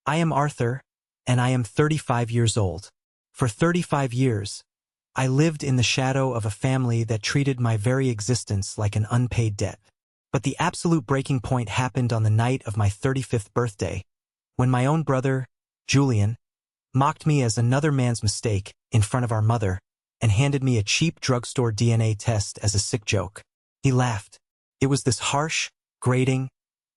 I am Arthur, and I am 35 years old. For 35 years, I lived in the shadow of a family that treated my very existence like an unpaid debt. But the absolute breaking point happened on the night of my 35th birthday, when my own brother, Julian, mocked me as another man's mistake in front of our mother and handed me a cheap drugstore DNA test as a sick joke. He laughed. It was this harsh, grating,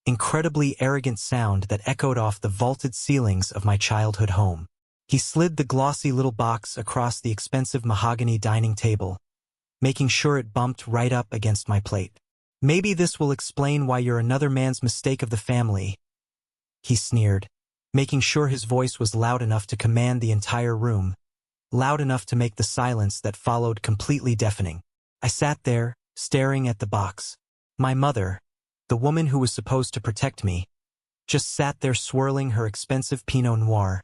incredibly arrogant sound that echoed off the vaulted ceilings of my childhood home. He slid the glossy little box across the expensive mahogany dining table, making sure it bumped right up against my plate. Maybe this will explain why you're another man's mistake of the family, he sneered, making sure his voice was loud enough to command the entire room, loud enough to make the silence that followed completely deafening. I sat there, staring at the box. My mother, the woman who was supposed to protect me, just sat there swirling her expensive Pinot Noir,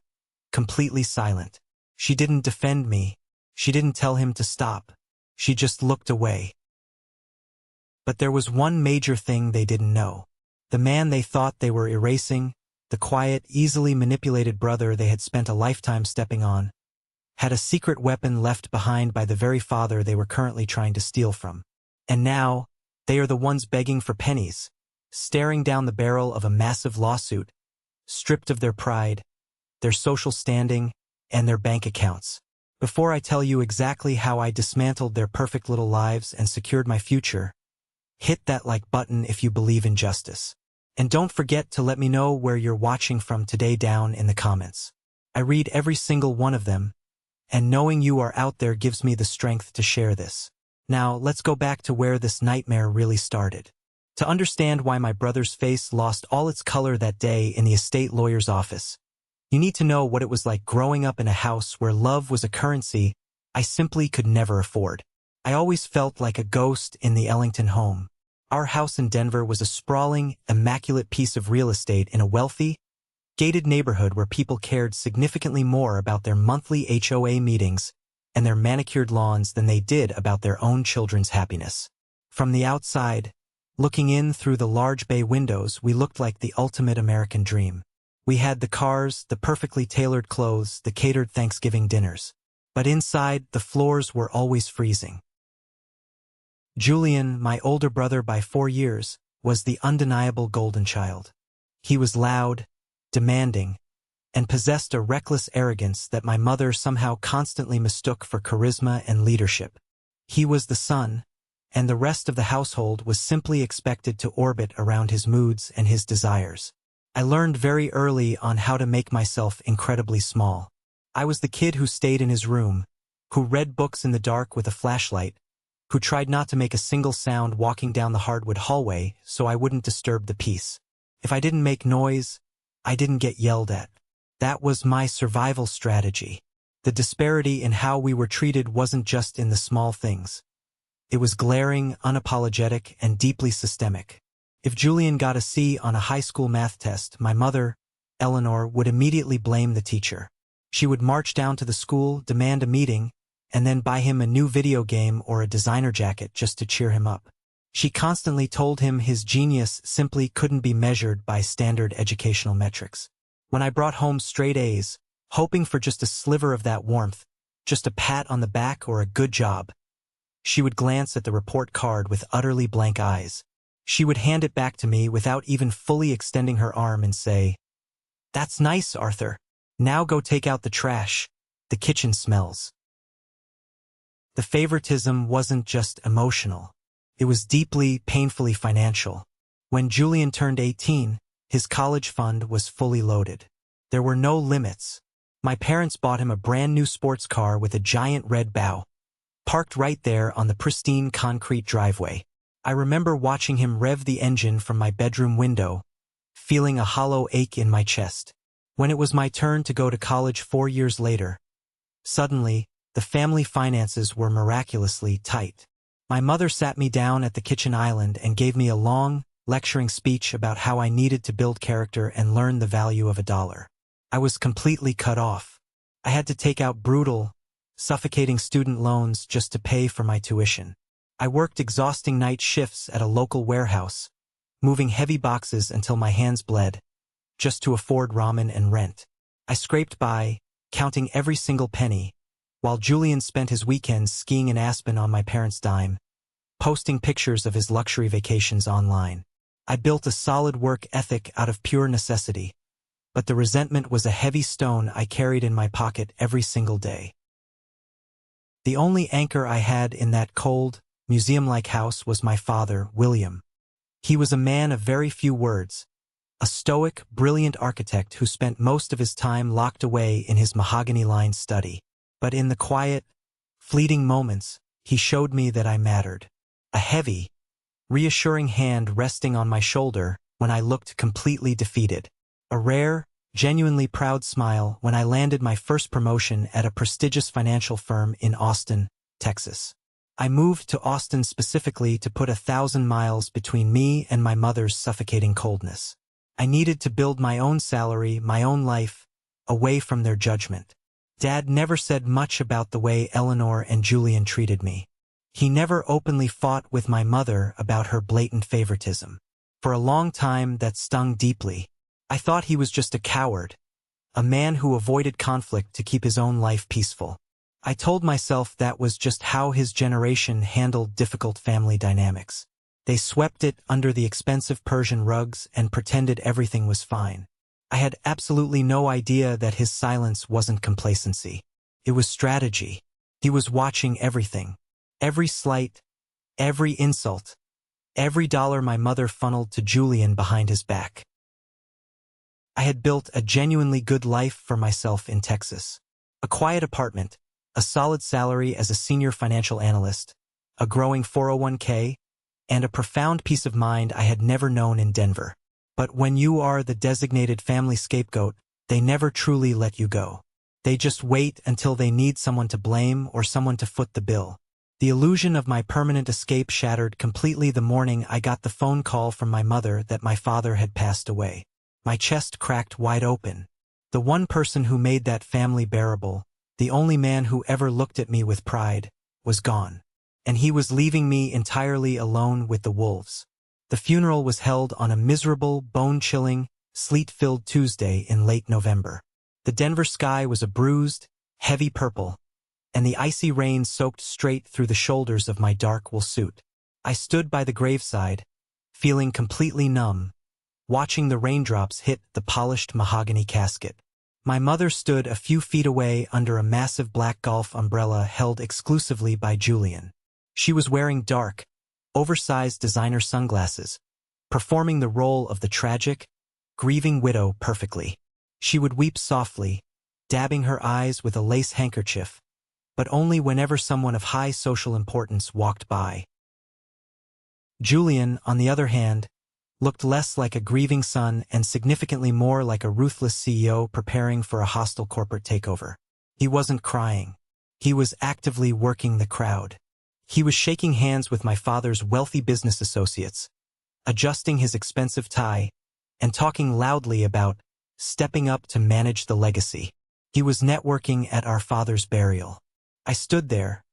completely silent. She didn't defend me. She didn't tell him to stop. She just looked away. But there was one major thing they didn't know. The man they thought they were erasing, the quiet, easily manipulated brother they had spent a lifetime stepping on, had a secret weapon left behind by the very father they were currently trying to steal from. And now, they are the ones begging for pennies, staring down the barrel of a massive lawsuit, stripped of their pride, their social standing, and their bank accounts. Before I tell you exactly how I dismantled their perfect little lives and secured my future, hit that like button if you believe in justice. And don't forget to let me know where you're watching from today down in the comments. I read every single one of them, and knowing you are out there gives me the strength to share this. Now, let's go back to where this nightmare really started. To understand why my brother's face lost all its color that day in the estate lawyer's office, you need to know what it was like growing up in a house where love was a currency I simply could never afford. I always felt like a ghost in the Ellington home. Our house in Denver was a sprawling, immaculate piece of real estate in a wealthy, gated neighborhood where people cared significantly more about their monthly HOA meetings and their manicured lawns than they did about their own children's happiness. From the outside, looking in through the large bay windows, we looked like the ultimate American dream. We had the cars, the perfectly tailored clothes, the catered Thanksgiving dinners. But inside, the floors were always freezing. Julian, my older brother by 4 years, was the undeniable golden child. He was loud, demanding, and possessed a reckless arrogance that my mother somehow constantly mistook for charisma and leadership. He was the son, and the rest of the household was simply expected to orbit around his moods and his desires. I learned very early on how to make myself incredibly small. I was the kid who stayed in his room, who read books in the dark with a flashlight, who tried not to make a single sound walking down the hardwood hallway so I wouldn't disturb the peace. If I didn't make noise, I didn't get yelled at. That was my survival strategy. The disparity in how we were treated wasn't just in the small things. It was glaring, unapologetic, and deeply systemic. If Julian got a C on a high school math test, my mother, Eleanor, would immediately blame the teacher. She would march down to the school, demand a meeting, and then buy him a new video game or a designer jacket just to cheer him up. She constantly told him his genius simply couldn't be measured by standard educational metrics. When I brought home straight A's, hoping for just a sliver of that warmth, just a pat on the back or a good job, she would glance at the report card with utterly blank eyes. She would hand it back to me without even fully extending her arm and say, "That's nice, Arthur. Now go take out the trash. The kitchen smells." The favoritism wasn't just emotional. It was deeply, painfully financial. When Julian turned 18, his college fund was fully loaded. There were no limits. My parents bought him a brand new sports car with a giant red bow, parked right there on the pristine concrete driveway. I remember watching him rev the engine from my bedroom window, feeling a hollow ache in my chest. When it was my turn to go to college 4 years later, suddenly, the family finances were miraculously tight. My mother sat me down at the kitchen island and gave me a long, lecturing speech about how I needed to build character and learn the value of a dollar. I was completely cut off. I had to take out brutal, suffocating student loans just to pay for my tuition. I worked exhausting night shifts at a local warehouse, moving heavy boxes until my hands bled, just to afford ramen and rent. I scraped by, counting every single penny, while Julian spent his weekends skiing in Aspen on my parents' dime, posting pictures of his luxury vacations online. I built a solid work ethic out of pure necessity, but the resentment was a heavy stone I carried in my pocket every single day. The only anchor I had in that cold, museum-like house was my father, William. He was a man of very few words, a stoic, brilliant architect who spent most of his time locked away in his mahogany-lined study. But in the quiet, fleeting moments, he showed me that I mattered. A heavy, reassuring hand resting on my shoulder when I looked completely defeated. A rare, genuinely proud smile when I landed my first promotion at a prestigious financial firm in Austin, Texas. I moved to Austin specifically to put 1,000 miles between me and my mother's suffocating coldness. I needed to build my own salary, my own life, away from their judgment. Dad never said much about the way Eleanor and Julian treated me. He never openly fought with my mother about her blatant favoritism. For a long time that stung deeply. I thought he was just a coward, a man who avoided conflict to keep his own life peaceful. I told myself that was just how his generation handled difficult family dynamics. They swept it under the expensive Persian rugs and pretended everything was fine. I had absolutely no idea that his silence wasn't complacency. It was strategy. He was watching everything. Every slight, every insult, every dollar my mother funneled to Julian behind his back. I had built a genuinely good life for myself in Texas. A quiet apartment, a solid salary as a senior financial analyst, a growing 401k, and a profound peace of mind I had never known in Denver. But when you are the designated family scapegoat, they never truly let you go. They just wait until they need someone to blame or someone to foot the bill. The illusion of my permanent escape shattered completely the morning I got the phone call from my mother that my father had passed away. My chest cracked wide open. The one person who made that family bearable, the only man who ever looked at me with pride, was gone. And he was leaving me entirely alone with the wolves. The funeral was held on a miserable, bone-chilling, sleet-filled Tuesday in late November. The Denver sky was a bruised, heavy purple, and the icy rain soaked straight through the shoulders of my dark wool suit. I stood by the graveside, feeling completely numb, watching the raindrops hit the polished mahogany casket. My mother stood a few feet away under a massive black golf umbrella held exclusively by Julian. She was wearing dark, oversized designer sunglasses, performing the role of the tragic, grieving widow perfectly. She would weep softly, dabbing her eyes with a lace handkerchief, but only whenever someone of high social importance walked by. Julian, on the other hand, looked less like a grieving son and significantly more like a ruthless CEO preparing for a hostile corporate takeover. He wasn't crying. He was actively working the crowd. He was shaking hands with my father's wealthy business associates, adjusting his expensive tie, and talking loudly about stepping up to manage the legacy. He was networking at our father's burial. I stood there,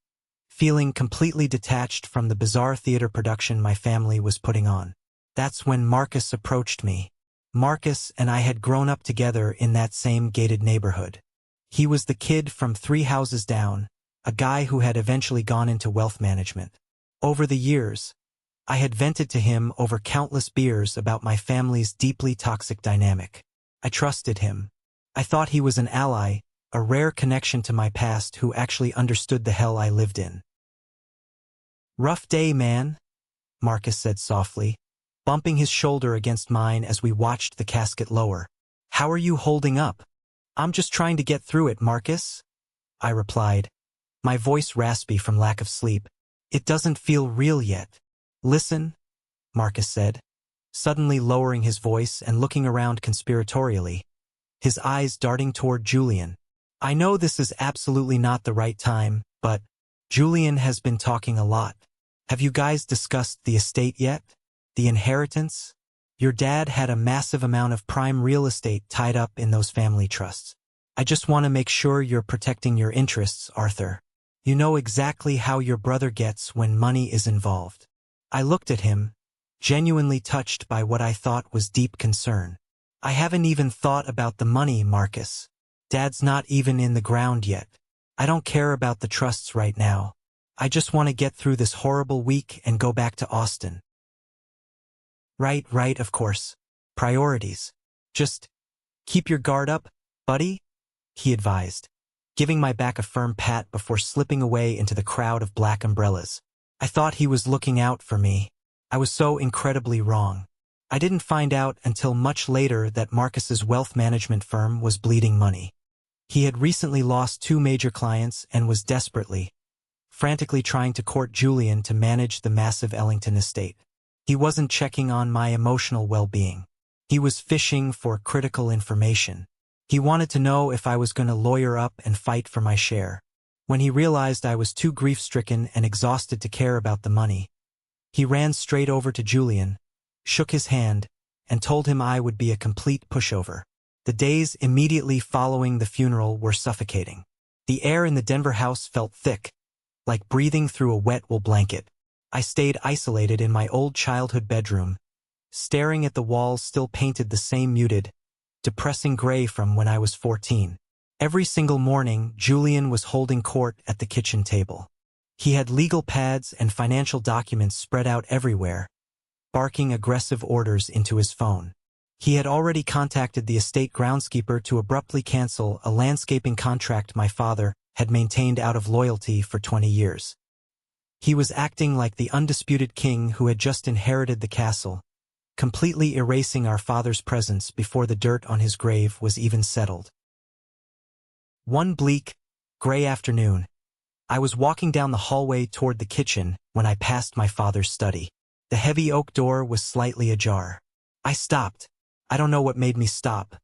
feeling completely detached from the bizarre theater production my family was putting on. That's when Marcus approached me. Marcus and I had grown up together in that same gated neighborhood. He was the kid from 3 houses down, a guy who had eventually gone into wealth management. Over the years, I had vented to him over countless beers about my family's deeply toxic dynamic. I trusted him. I thought he was an ally, a rare connection to my past who actually understood the hell I lived in. "Rough day, man," Marcus said softly, bumping his shoulder against mine as we watched the casket lower. "How are you holding up?" "I'm just trying to get through it, Marcus," I replied, my voice raspy from lack of sleep. "It doesn't feel real yet." "Listen," Marcus said, suddenly lowering his voice and looking around conspiratorially, his eyes darting toward Julian. "I know this is absolutely not the right time, but Julian has been talking a lot. Have you guys discussed the estate yet? The inheritance? Your dad had a massive amount of prime real estate tied up in those family trusts. I just want to make sure you're protecting your interests, Arthur. You know exactly how your brother gets when money is involved." I looked at him, genuinely touched by what I thought was deep concern. I haven't even thought about the money, Marcus. Dad's not even in the ground yet. I don't care about the trusts right now. I just want to get through this horrible week and go back to Austin. Right, of course. Priorities. Just keep your guard up, buddy, he advised, giving my back a firm pat before slipping away into the crowd of black umbrellas. I thought he was looking out for me. I was so incredibly wrong. I didn't find out until much later that Marcus's wealth management firm was bleeding money. He had recently lost 2 major clients and was frantically trying to court Julian to manage the massive Ellington estate. He wasn't checking on my emotional well-being. He was fishing for critical information. He wanted to know if I was going to lawyer up and fight for my share. When he realized I was too grief-stricken and exhausted to care about the money, he ran straight over to Julian, shook his hand, and told him I would be a complete pushover. The days immediately following the funeral were suffocating. The air in the Denver house felt thick, like breathing through a wet wool blanket. I stayed isolated in my old childhood bedroom, staring at the walls still painted the same muted, depressing gray from when I was 14. Every single morning, Julian was holding court at the kitchen table. He had legal pads and financial documents spread out everywhere, barking aggressive orders into his phone. He had already contacted the estate groundskeeper to abruptly cancel a landscaping contract my father had maintained out of loyalty for 20 years. He was acting like the undisputed king who had just inherited the castle, completely erasing our father's presence before the dirt on his grave was even settled. One bleak, gray afternoon, I was walking down the hallway toward the kitchen when I passed my father's study. The heavy oak door was slightly ajar. I stopped. I don't know what made me stop.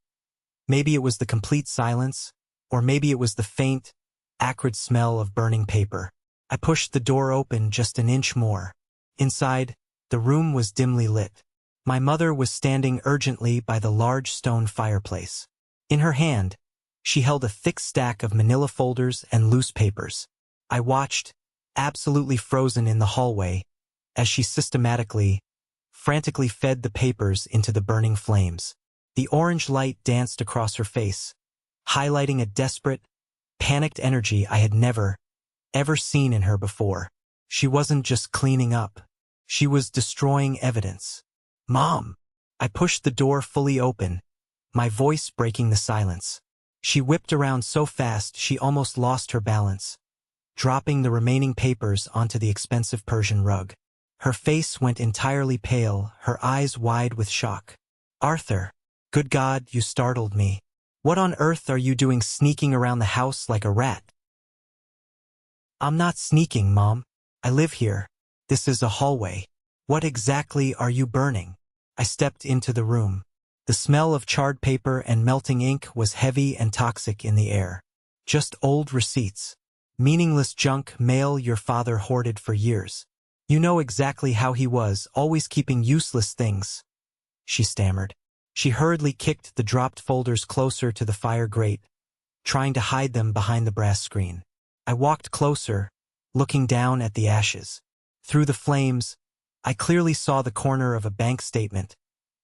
Maybe it was the complete silence, or maybe it was the faint, acrid smell of burning paper. I pushed the door open just an inch more. Inside, the room was dimly lit. My mother was standing urgently by the large stone fireplace. In her hand, she held a thick stack of manila folders and loose papers. I watched, absolutely frozen in the hallway, as she frantically fed the papers into the burning flames. The orange light danced across her face, highlighting a desperate, panicked energy I had never, ever seen in her before. She wasn't just cleaning up. She was destroying evidence. "Mom!" I pushed the door fully open, my voice breaking the silence. She whipped around so fast she almost lost her balance, dropping the remaining papers onto the expensive Persian rug. Her face went entirely pale, her eyes wide with shock. "Arthur, good God, you startled me. What on earth are you doing sneaking around the house like a rat?" "I'm not sneaking, Mom. I live here. This is a hallway. What exactly are you burning?" I stepped into the room. The smell of charred paper and melting ink was heavy and toxic in the air. Just old receipts. Meaningless junk, mail your father hoarded for years. "You know exactly how he was, always keeping useless things," she stammered. She hurriedly kicked the dropped folders closer to the fire grate, trying to hide them behind the brass screen. I walked closer, looking down at the ashes. Through the flames, I clearly saw the corner of a bank statement,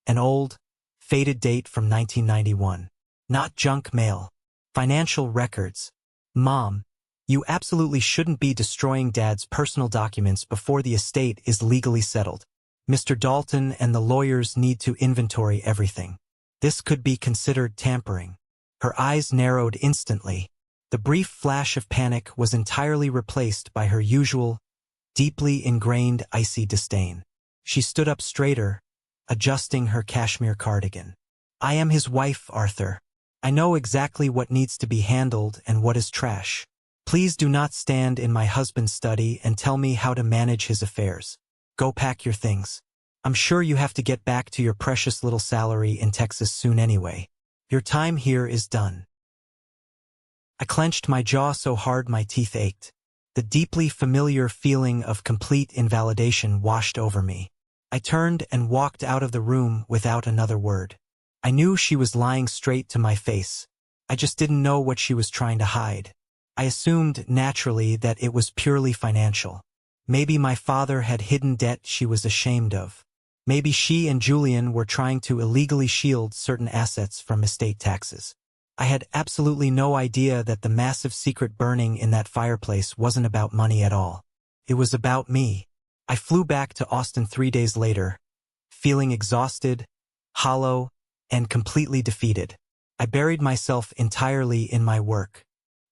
an old, faded date from 1991. Not junk mail. Financial records. "Mom, you absolutely shouldn't be destroying Dad's personal documents before the estate is legally settled. Mr. Dalton and the lawyers need to inventory everything. This could be considered tampering." Her eyes narrowed instantly. The brief flash of panic was entirely replaced by her usual, deeply ingrained icy disdain. She stood up straighter, adjusting her cashmere cardigan. "I am his wife, Arthur. I know exactly what needs to be handled and what is trash. Please do not stand in my husband's study and tell me how to manage his affairs. Go pack your things. I'm sure you have to get back to your precious little salary in Texas soon anyway. Your time here is done." I clenched my jaw so hard my teeth ached. The deeply familiar feeling of complete invalidation washed over me. I turned and walked out of the room without another word. I knew she was lying straight to my face. I just didn't know what she was trying to hide. I assumed naturally that it was purely financial. Maybe my father had hidden debt she was ashamed of. Maybe she and Julian were trying to illegally shield certain assets from estate taxes. I had absolutely no idea that the massive secret burning in that fireplace wasn't about money at all. It was about me. I flew back to Austin 3 days later, feeling exhausted, hollow, and completely defeated. I buried myself entirely in my work.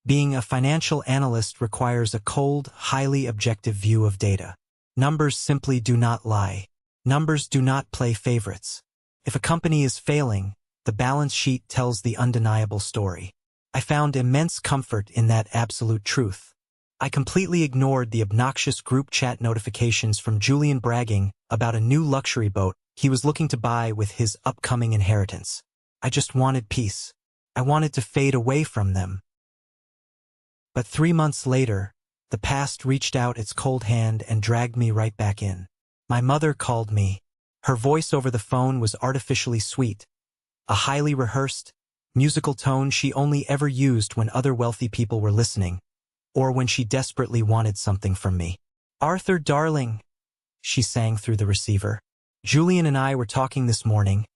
Being a financial analyst requires a cold, highly objective view of data. Numbers simply do not lie. Numbers do not play favorites. If a company is failing, the balance sheet tells the undeniable story. I found immense comfort in that absolute truth. I completely ignored the obnoxious group chat notifications from Julian bragging about a new luxury boat he was looking to buy with his upcoming inheritance. I just wanted peace. I wanted to fade away from them. But 3 months later, the past reached out its cold hand and dragged me right back in. My mother called me. Her voice over the phone was artificially sweet, a highly rehearsed, musical tone she only ever used when other wealthy people were listening, or when she desperately wanted something from me. "Arthur, darling," she sang through the receiver. "Julian and I were talking this morning,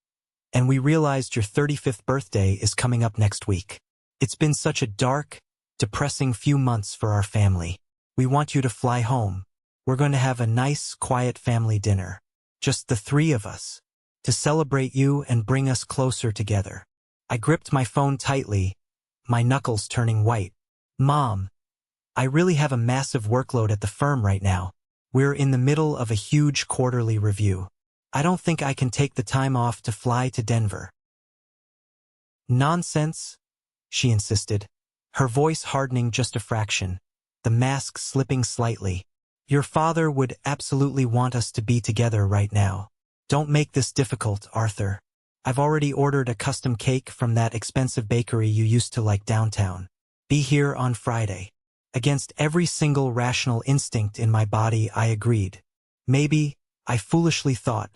and we realized your 35th birthday is coming up next week. It's been such a dark, depressing few months for our family. We want you to fly home. We're going to have a nice, quiet family dinner, just the 3 of us, to celebrate you and bring us closer together." I gripped my phone tightly, my knuckles turning white. "Mom, I really have a massive workload at the firm right now. We're in the middle of a huge quarterly review. I don't think I can take the time off to fly to Denver." "Nonsense," she insisted, her voice hardening just a fraction, the mask slipping slightly. "Your father would absolutely want us to be together right now. Don't make this difficult, Arthur. I've already ordered a custom cake from that expensive bakery you used to like downtown. Be here on Friday." Against every single rational instinct in my body, I agreed. Maybe, I foolishly thought,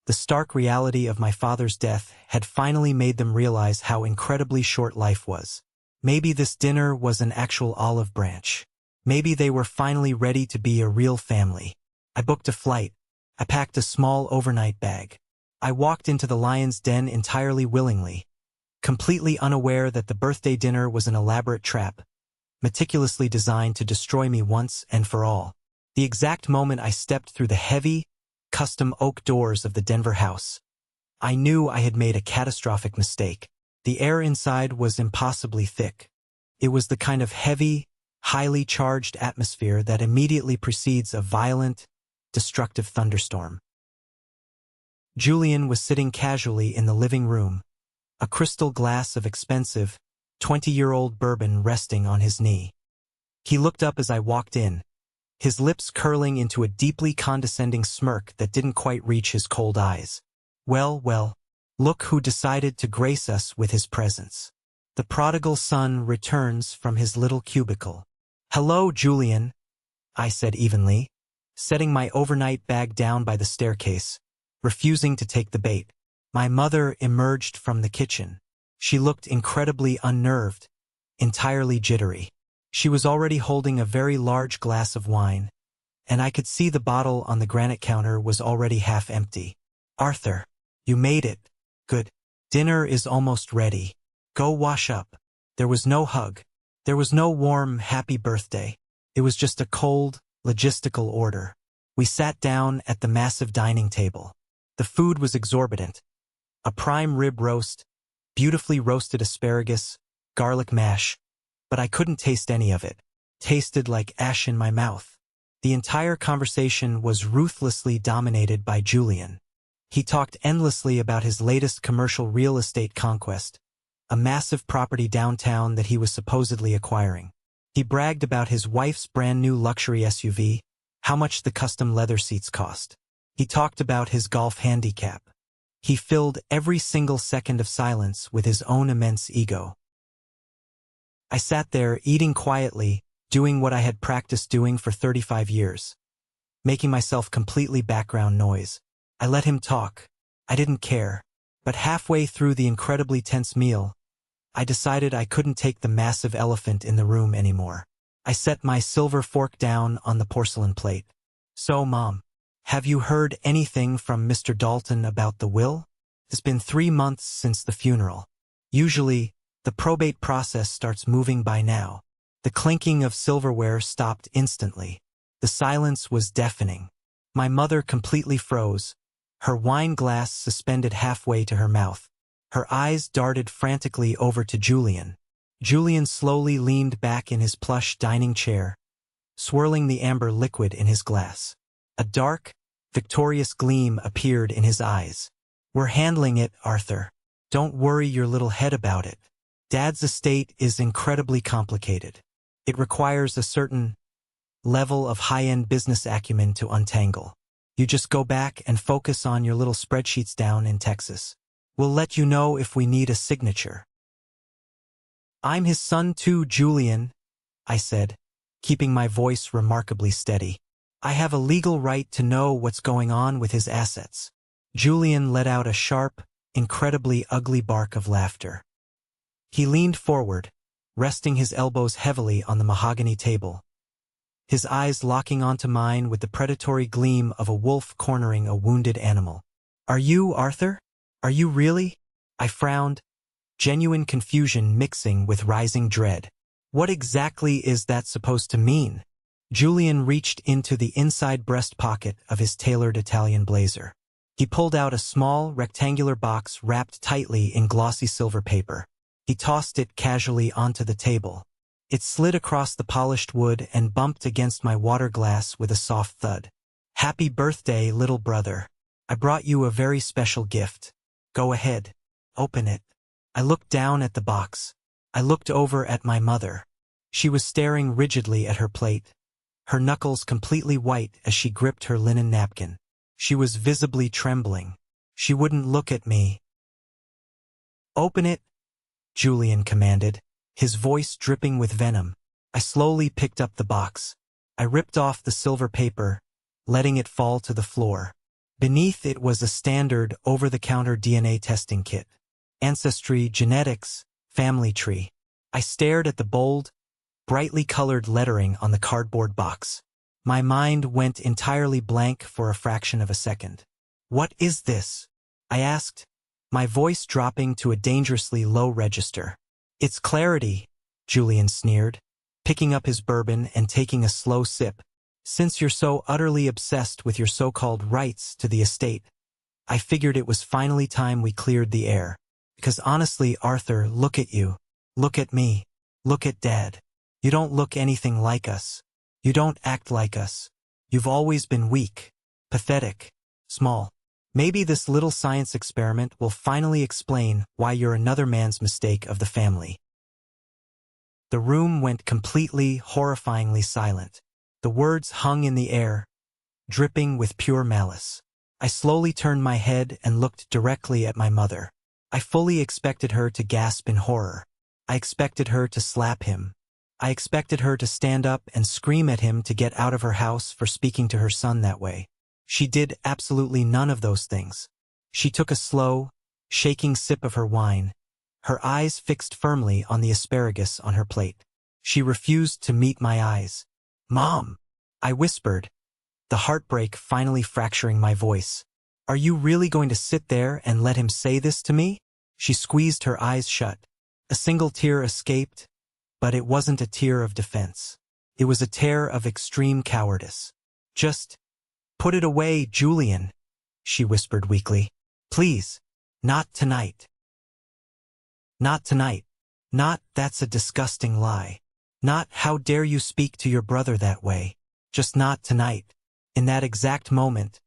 the stark reality of my father's death had finally made them realize how incredibly short life was. Maybe this dinner was an actual olive branch. Maybe they were finally ready to be a real family. I booked a flight. I packed a small overnight bag. I walked into the Lion's Den entirely willingly, completely unaware that the birthday dinner was an elaborate trap, meticulously designed to destroy me once and for all. The exact moment I stepped through the heavy, custom oak doors of the Denver house, I knew I had made a catastrophic mistake. The air inside was impossibly thick. It was the kind of heavy, highly charged atmosphere that immediately precedes a violent, destructive thunderstorm. Julian was sitting casually in the living room, a crystal glass of expensive, 20-year-old bourbon resting on his knee. He looked up as I walked in, his lips curling into a deeply condescending smirk that didn't quite reach his cold eyes. "Well, well, look who decided to grace us with his presence. The prodigal son returns from his little cubicle." "Hello, Julian," I said evenly, setting my overnight bag down by the staircase, refusing to take the bait. My mother emerged from the kitchen. She looked incredibly unnerved, entirely jittery. She was already holding a very large glass of wine, and I could see the bottle on the granite counter was already half empty. "Arthur, you made it. Good. Dinner is almost ready. Go wash up." There was no hug. There was no warm, happy birthday. It was just a cold, logistical order. We sat down at the massive dining table. The food was exorbitant. A prime rib roast, beautifully roasted asparagus, garlic mash, but I couldn't taste any of it. Tasted like ash in my mouth. The entire conversation was ruthlessly dominated by Julian. He talked endlessly about his latest commercial real estate conquest, a massive property downtown that he was supposedly acquiring. He bragged about his wife's brand new luxury SUV, how much the custom leather seats cost. He talked about his golf handicap. He filled every single second of silence with his own immense ego. I sat there eating quietly, doing what I had practiced doing for 35 years, making myself completely background noise. I let him talk. I didn't care. But halfway through the incredibly tense meal, I decided I couldn't take the massive elephant in the room anymore. I set my silver fork down on the porcelain plate. "So, Mom, Have you heard anything from Mr. Dalton about the will? It's been 3 months since the funeral. Usually, the probate process starts moving by now. The clinking of silverware stopped instantly. The silence was deafening. My mother completely froze, her wine glass suspended halfway to her mouth. Her eyes darted frantically over to Julian. Julian slowly leaned back in his plush dining chair, swirling the amber liquid in his glass. A dark, victorious gleam appeared in his eyes. We're handling it, Arthur. Don't worry your little head about it. Dad's estate is incredibly complicated. It requires a certain level of high-end business acumen to untangle. You just go back and focus on your little spreadsheets down in Texas. We'll let you know if we need a signature. I'm his son too, Julian, I said, keeping my voice remarkably steady. I have a legal right to know what's going on with his assets. Julian let out a sharp, incredibly ugly bark of laughter. He leaned forward, resting his elbows heavily on the mahogany table, his eyes locking onto mine with the predatory gleam of a wolf cornering a wounded animal. Are you, Arthur? Are you really? I frowned, genuine confusion mixing with rising dread. What exactly is that supposed to mean? Julian reached into the inside breast pocket of his tailored Italian blazer. He pulled out a small, rectangular box wrapped tightly in glossy silver paper. He tossed it casually onto the table. It slid across the polished wood and bumped against my water glass with a soft thud. Happy birthday, little brother. I brought you a very special gift. Go ahead. Open it. I looked down at the box. I looked over at my mother. She was staring rigidly at her plate, her knuckles completely white as she gripped her linen napkin. She was visibly trembling. She wouldn't look at me. Open it, Julian commanded, his voice dripping with venom. I slowly picked up the box. I ripped off the silver paper, letting it fall to the floor. Beneath it was a standard over-the-counter DNA testing kit. Ancestry, genetics, family tree. I stared at the bold, brightly colored lettering on the cardboard box. My mind went entirely blank for a fraction of a second. What is this? I asked, my voice dropping to a dangerously low register. It's clarity, Julian sneered, picking up his bourbon and taking a slow sip. Since you're so utterly obsessed with your so-called rights to the estate, I figured it was finally time we cleared the air. Because honestly, Arthur, look at you. Look at me. Look at Dad. You don't look anything like us. You don't act like us. You've always been weak, pathetic, small. Maybe this little science experiment will finally explain why you're another man's mistake of the family. The room went completely, horrifyingly silent. The words hung in the air, dripping with pure malice. I slowly turned my head and looked directly at my mother. I fully expected her to gasp in horror. I expected her to slap him. I expected her to stand up and scream at him to get out of her house for speaking to her son that way. She did absolutely none of those things. She took a slow, shaking sip of her wine, her eyes fixed firmly on the asparagus on her plate. She refused to meet my eyes. Mom, I whispered, the heartbreak finally fracturing my voice. Are you really going to sit there and let him say this to me? She squeezed her eyes shut. A single tear escaped, but it wasn't a tear of defense. It was a tear of extreme cowardice. Just put it away, Julian, she whispered weakly. Please, not tonight. Not tonight. Not, that's a disgusting lie. Not, how dare you speak to your brother that way. Just not tonight. In that exact moment,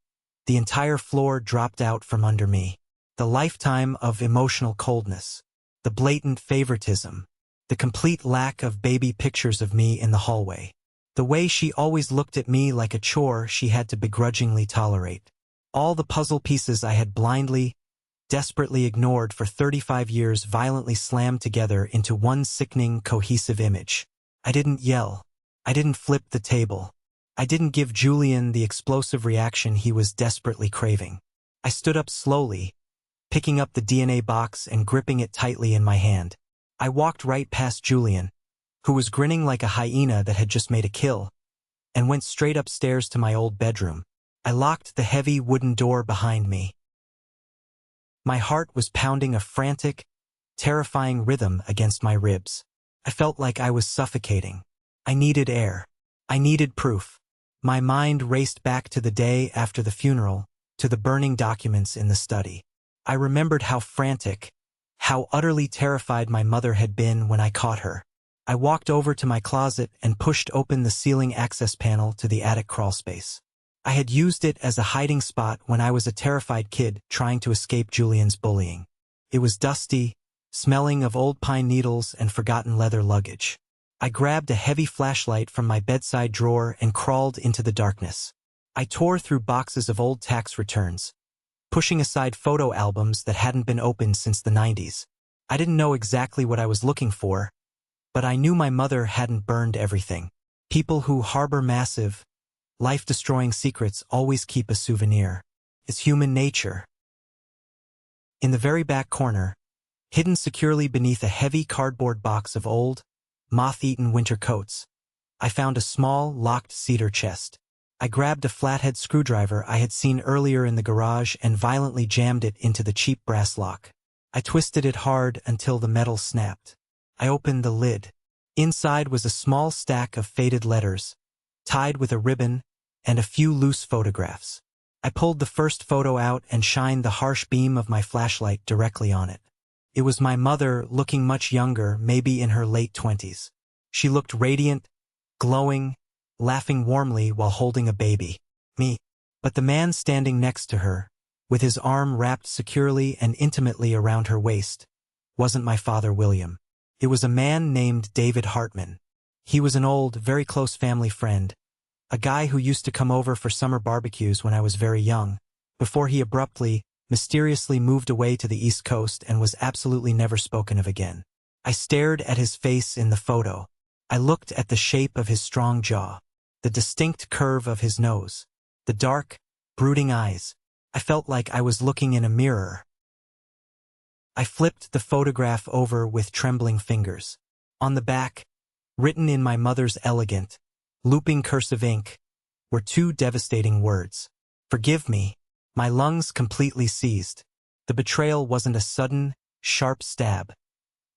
the entire floor dropped out from under me. The lifetime of emotional coldness, the blatant favoritism, the complete lack of baby pictures of me in the hallway, the way she always looked at me like a chore she had to begrudgingly tolerate. All the puzzle pieces I had blindly, desperately ignored for 35 years violently slammed together into one sickening, cohesive image. I didn't yell. I didn't flip the table. I didn't give Julian the explosive reaction he was desperately craving. I stood up slowly, picking up the DNA box and gripping it tightly in my hand. I walked right past Julian, who was grinning like a hyena that had just made a kill, and went straight upstairs to my old bedroom. I locked the heavy wooden door behind me. My heart was pounding a frantic, terrifying rhythm against my ribs. I felt like I was suffocating. I needed air. I needed proof. My mind raced back to the day after the funeral, to the burning documents in the study. I remembered how frantic, how utterly terrified my mother had been when I caught her. I walked over to my closet and pushed open the ceiling access panel to the attic crawlspace. I had used it as a hiding spot when I was a terrified kid trying to escape Julian's bullying. It was dusty, smelling of old pine needles and forgotten leather luggage. I grabbed a heavy flashlight from my bedside drawer and crawled into the darkness. I tore through boxes of old tax returns, pushing aside photo albums that hadn't been opened since the 90s. I didn't know exactly what I was looking for, but I knew my mother hadn't burned everything. People who harbor massive, life-destroying secrets always keep a souvenir. It's human nature. In the very back corner, hidden securely beneath a heavy cardboard box of old, moth-eaten winter coats, I found a small, locked cedar chest. I grabbed a flathead screwdriver I had seen earlier in the garage and violently jammed it into the cheap brass lock. I twisted it hard until the metal snapped. I opened the lid. Inside was a small stack of faded letters, tied with a ribbon, and a few loose photographs. I pulled the first photo out and shined the harsh beam of my flashlight directly on it. It was my mother, looking much younger, maybe in her late 20s. She looked radiant, glowing, laughing warmly while holding a baby, me. But the man standing next to her, with his arm wrapped securely and intimately around her waist, wasn't my father William. It was a man named David Hartman. He was an old, very close family friend, a guy who used to come over for summer barbecues when I was very young, before he abruptly, mysteriously moved away to the East Coast and was absolutely never spoken of again. I stared at his face in the photo. I looked at the shape of his strong jaw, the distinct curve of his nose, the dark, brooding eyes. I felt like I was looking in a mirror. I flipped the photograph over with trembling fingers. On the back, written in my mother's elegant, looping cursive ink, were two devastating words. Forgive me. My lungs completely seized. The betrayal wasn't a sudden, sharp stab.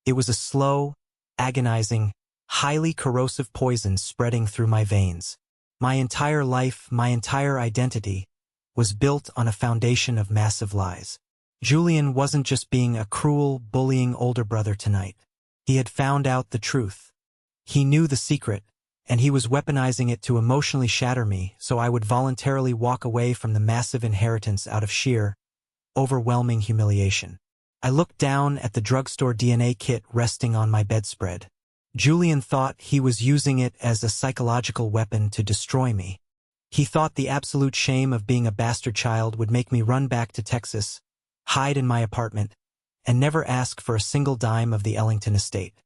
It was a slow, agonizing, highly corrosive poison spreading through my veins. My entire life, my entire identity, was built on a foundation of massive lies. Julian wasn't just being a cruel, bullying older brother tonight. He had found out the truth. He knew the secret, and he was weaponizing it to emotionally shatter me so I would voluntarily walk away from the massive inheritance out of sheer, overwhelming humiliation. I looked down at the drugstore DNA kit resting on my bedspread. Julian thought he was using it as a psychological weapon to destroy me. He thought the absolute shame of being a bastard child would make me run back to Texas, hide in my apartment, and never ask for a single dime of the Ellington estate.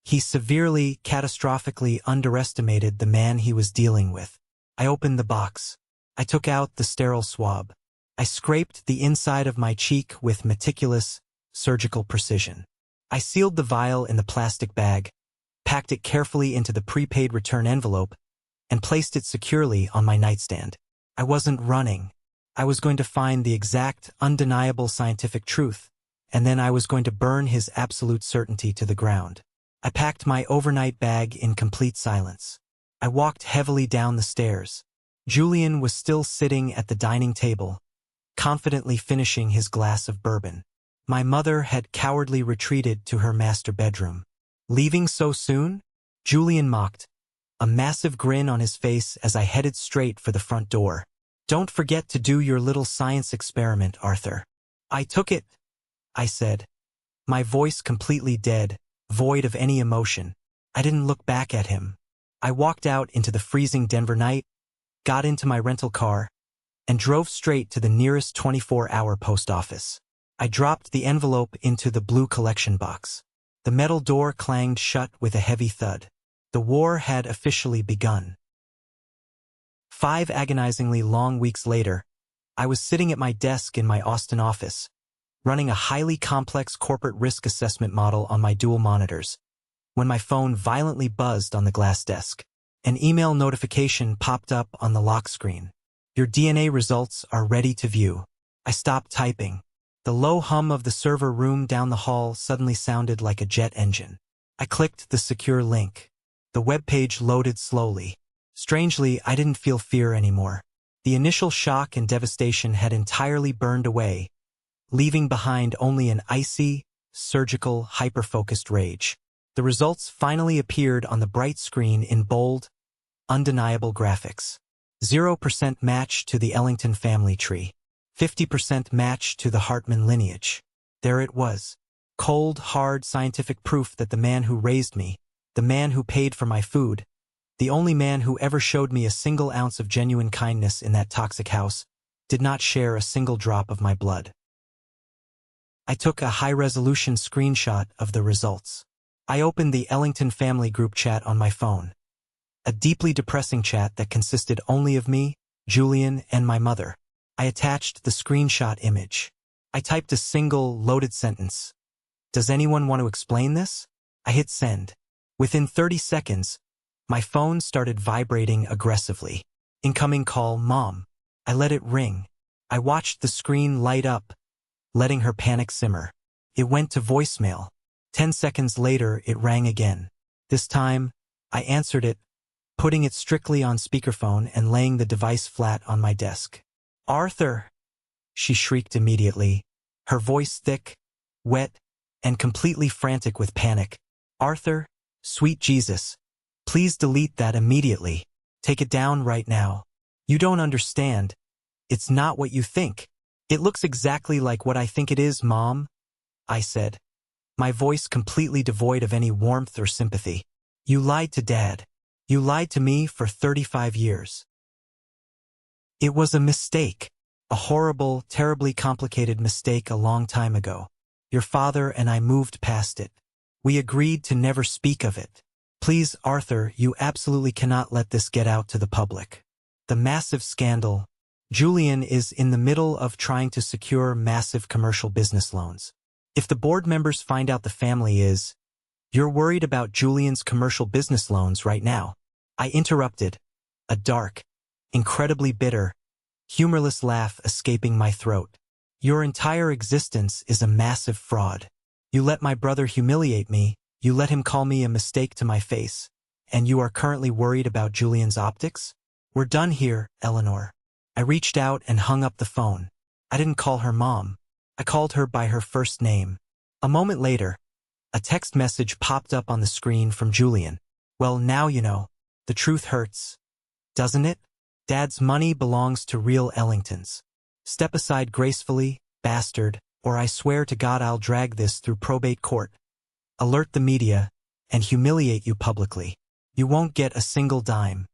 He severely, catastrophically underestimated the man he was dealing with. I opened the box. I took out the sterile swab. I scraped the inside of my cheek with meticulous, surgical precision. I sealed the vial in the plastic bag, packed it carefully into the prepaid return envelope, and placed it securely on my nightstand. I wasn't running. I was going to find the exact, undeniable scientific truth, and then I was going to burn his absolute certainty to the ground. I packed my overnight bag in complete silence. I walked heavily down the stairs. Julian was still sitting at the dining table, confidently finishing his glass of bourbon. My mother had cowardly retreated to her master bedroom. Leaving so soon? Julian mocked, a massive grin on his face as I headed straight for the front door. Don't forget to do your little science experiment, Arthur. I took it, I said, my voice completely dead, void of any emotion. I didn't look back at him. I walked out into the freezing Denver night, got into my rental car, and drove straight to the nearest 24-hour post office. I dropped the envelope into the blue collection box. The metal door clanged shut with a heavy thud. The war had officially begun. 5 agonizingly long weeks later, I was sitting at my desk in my Austin office, running a highly complex corporate risk assessment model on my dual monitors, when my phone violently buzzed on the glass desk. An email notification popped up on the lock screen. Your DNA results are ready to view. I stopped typing. The low hum of the server room down the hall suddenly sounded like a jet engine. I clicked the secure link. The web page loaded slowly. Strangely, I didn't feel fear anymore. The initial shock and devastation had entirely burned away, leaving behind only an icy, surgical, hyper-focused rage. The results finally appeared on the bright screen in bold, undeniable graphics. 0% match to the Ellington family tree. 50% match to the Hartman lineage. There it was. Cold, hard scientific proof that the man who raised me, the man who paid for my food, the only man who ever showed me a single ounce of genuine kindness in that toxic house, did not share a single drop of my blood. I took a high-resolution screenshot of the results. I opened the Ellington family group chat on my phone. A deeply depressing chat that consisted only of me, Julian, and my mother. I attached the screenshot image. I typed a single, loaded sentence. "Does anyone want to explain this?" I hit send. Within 30 seconds, my phone started vibrating aggressively. Incoming call, Mom. I let it ring. I watched the screen light up, letting her panic simmer. It went to voicemail. 10 seconds later, it rang again. This time, I answered it, putting it strictly on speakerphone and laying the device flat on my desk. "Arthur!" she shrieked immediately, her voice thick, wet, and completely frantic with panic. "Arthur, sweet Jesus, please delete that immediately. Take it down right now. You don't understand. It's not what you think. It looks exactly like what I think it is, Mom," I said, my voice completely devoid of any warmth or sympathy. "You lied to Dad. You lied to me for 35 years. It was a mistake, a horrible, terribly complicated mistake a long time ago. Your father and I moved past it. We agreed to never speak of it. Please, Arthur, you absolutely cannot let this get out to the public. The massive scandal. Julian is in the middle of trying to secure massive commercial business loans. If the board members find out the family is, you're worried about Julian's commercial business loans right now." I interrupted, a dark, incredibly bitter, humorless laugh escaping my throat. "Your entire existence is a massive fraud. You let my brother humiliate me, you let him call me a mistake to my face, and you are currently worried about Julian's optics? We're done here, Eleanor." I reached out and hung up the phone. I didn't call her Mom. I called her by her first name. A moment later, a text message popped up on the screen from Julian. "Well, now you know. The truth hurts, doesn't it? Dad's money belongs to real Ellingtons. Step aside gracefully, bastard, or I swear to God I'll drag this through probate court, alert the media, and humiliate you publicly. You won't get a single dime."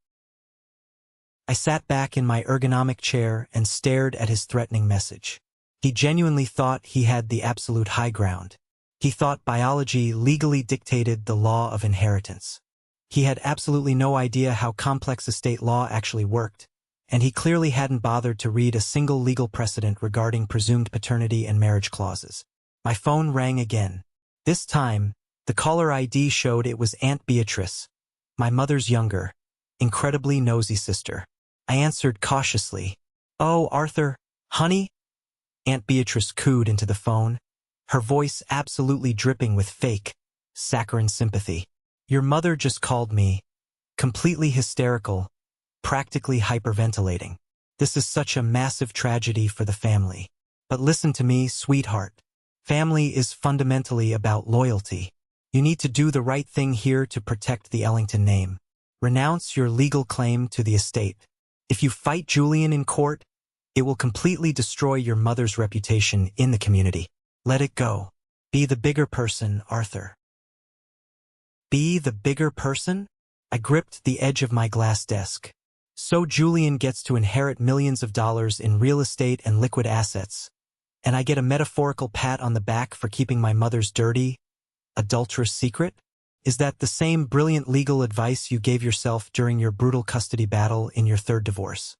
I sat back in my ergonomic chair and stared at his threatening message. He genuinely thought he had the absolute high ground. He thought biology legally dictated the law of inheritance. He had absolutely no idea how complex estate law actually worked, and he clearly hadn't bothered to read a single legal precedent regarding presumed paternity and marriage clauses. My phone rang again. This time, the caller ID showed it was Aunt Beatrice, my mother's younger, incredibly nosy sister. I answered cautiously. "Oh, Arthur, honey?" Aunt Beatrice cooed into the phone, her voice absolutely dripping with fake, saccharine sympathy. "Your mother just called me, completely hysterical, practically hyperventilating. This is such a massive tragedy for the family. But listen to me, sweetheart. Family is fundamentally about loyalty. You need to do the right thing here to protect the Ellington name. Renounce your legal claim to the estate. If you fight Julian in court, it will completely destroy your mother's reputation in the community. Let it go. Be the bigger person, Arthur." Be the bigger person? I gripped the edge of my glass desk. So Julian gets to inherit millions of dollars in real estate and liquid assets, and I get a metaphorical pat on the back for keeping my mother's dirty, adulterous secret? Is that the same brilliant legal advice you gave yourself during your brutal custody battle in your third divorce,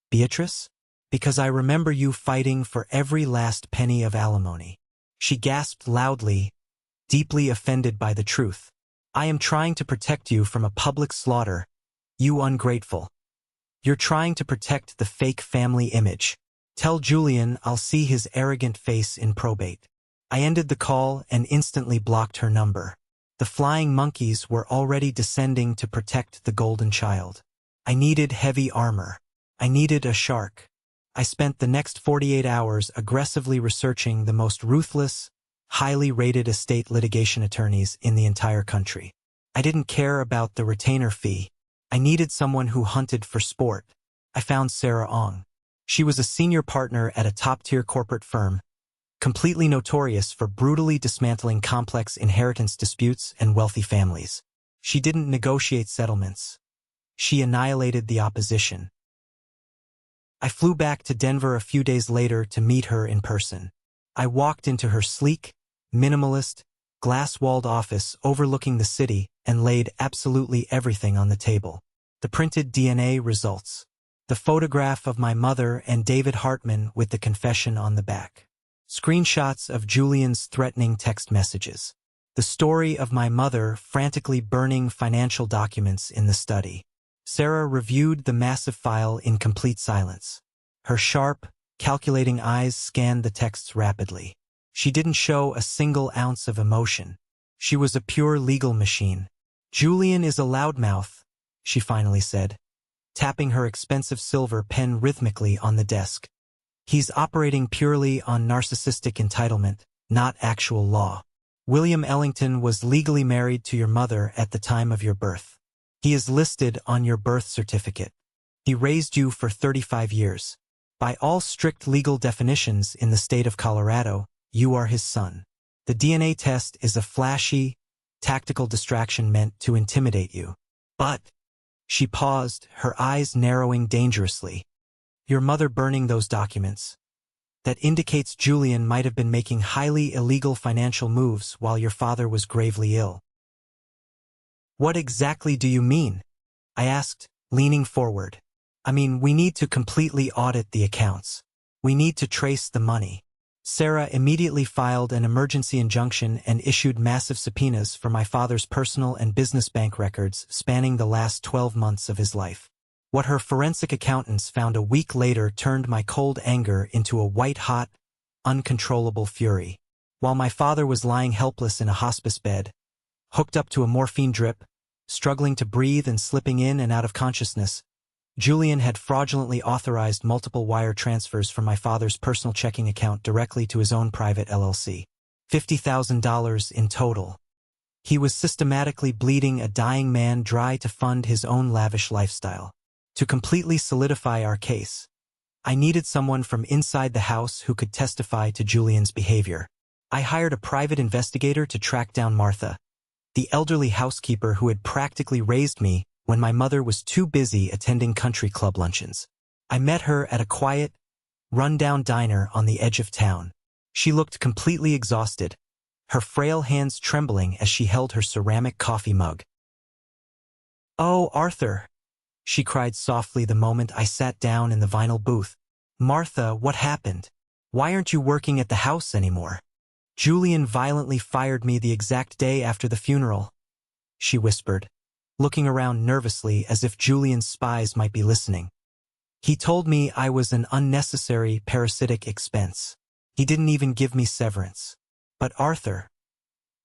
Beatrice? Because I remember you fighting for every last penny of alimony. She gasped loudly, deeply offended by the truth. "I am trying to protect you from a public slaughter, you ungrateful." You're trying to protect the fake family image. Tell Julian I'll see his arrogant face in probate. I ended the call and instantly blocked her number. The flying monkeys were already descending to protect the golden child. I needed heavy armor. I needed a shark. I spent the next 48 hours aggressively researching the most ruthless, highly rated estate litigation attorneys in the entire country. I didn't care about the retainer fee. I needed someone who hunted for sport. I found Sarah Ong. She was a senior partner at a top-tier corporate firm, completely notorious for brutally dismantling complex inheritance disputes and wealthy families. She didn't negotiate settlements. She annihilated the opposition. I flew back to Denver a few days later to meet her in person. I walked into her sleek, minimalist, glass-walled office overlooking the city and laid absolutely everything on the table. The printed DNA results. The photograph of my mother and David Hartman with the confession on the back. Screenshots of Julian's threatening text messages. The story of my mother frantically burning financial documents in the study. Sarah reviewed the massive file in complete silence. Her sharp, calculating eyes scanned the texts rapidly. She didn't show a single ounce of emotion. She was a pure legal machine. Julian is a loudmouth, she finally said, tapping her expensive silver pen rhythmically on the desk. He's operating purely on narcissistic entitlement, not actual law. William Ellington was legally married to your mother at the time of your birth. He is listed on your birth certificate. He raised you for 35 years. By all strict legal definitions in the state of Colorado, you are his son. The DNA test is a flashy, tactical distraction meant to intimidate you. But, she paused, her eyes narrowing dangerously. Your mother burning those documents. That indicates Julian might have been making highly illegal financial moves while your father was gravely ill. What exactly do you mean? I asked, leaning forward. I mean, we need to completely audit the accounts. We need to trace the money. Sarah immediately filed an emergency injunction and issued massive subpoenas for my father's personal and business bank records spanning the last 12 months of his life. What her forensic accountants found a week later turned my cold anger into a white-hot, uncontrollable fury. While my father was lying helpless in a hospice bed, hooked up to a morphine drip, struggling to breathe and slipping in and out of consciousness, Julian had fraudulently authorized multiple wire transfers from my father's personal checking account directly to his own private LLC. $50,000 in total. He was systematically bleeding a dying man dry to fund his own lavish lifestyle. To completely solidify our case, I needed someone from inside the house who could testify to Julian's behavior. I hired a private investigator to track down Martha, the elderly housekeeper who had practically raised me when my mother was too busy attending country club luncheons. I met her at a quiet, run-down diner on the edge of town. She looked completely exhausted, her frail hands trembling as she held her ceramic coffee mug. "Oh, Arthur," she cried softly the moment I sat down in the vinyl booth. "Martha, what happened? Why aren't you working at the house anymore? Julian violently fired me the exact day after the funeral," she whispered, looking around nervously as if Julian's spies might be listening. "He told me I was an unnecessary parasitic expense. He didn't even give me severance. But Arthur,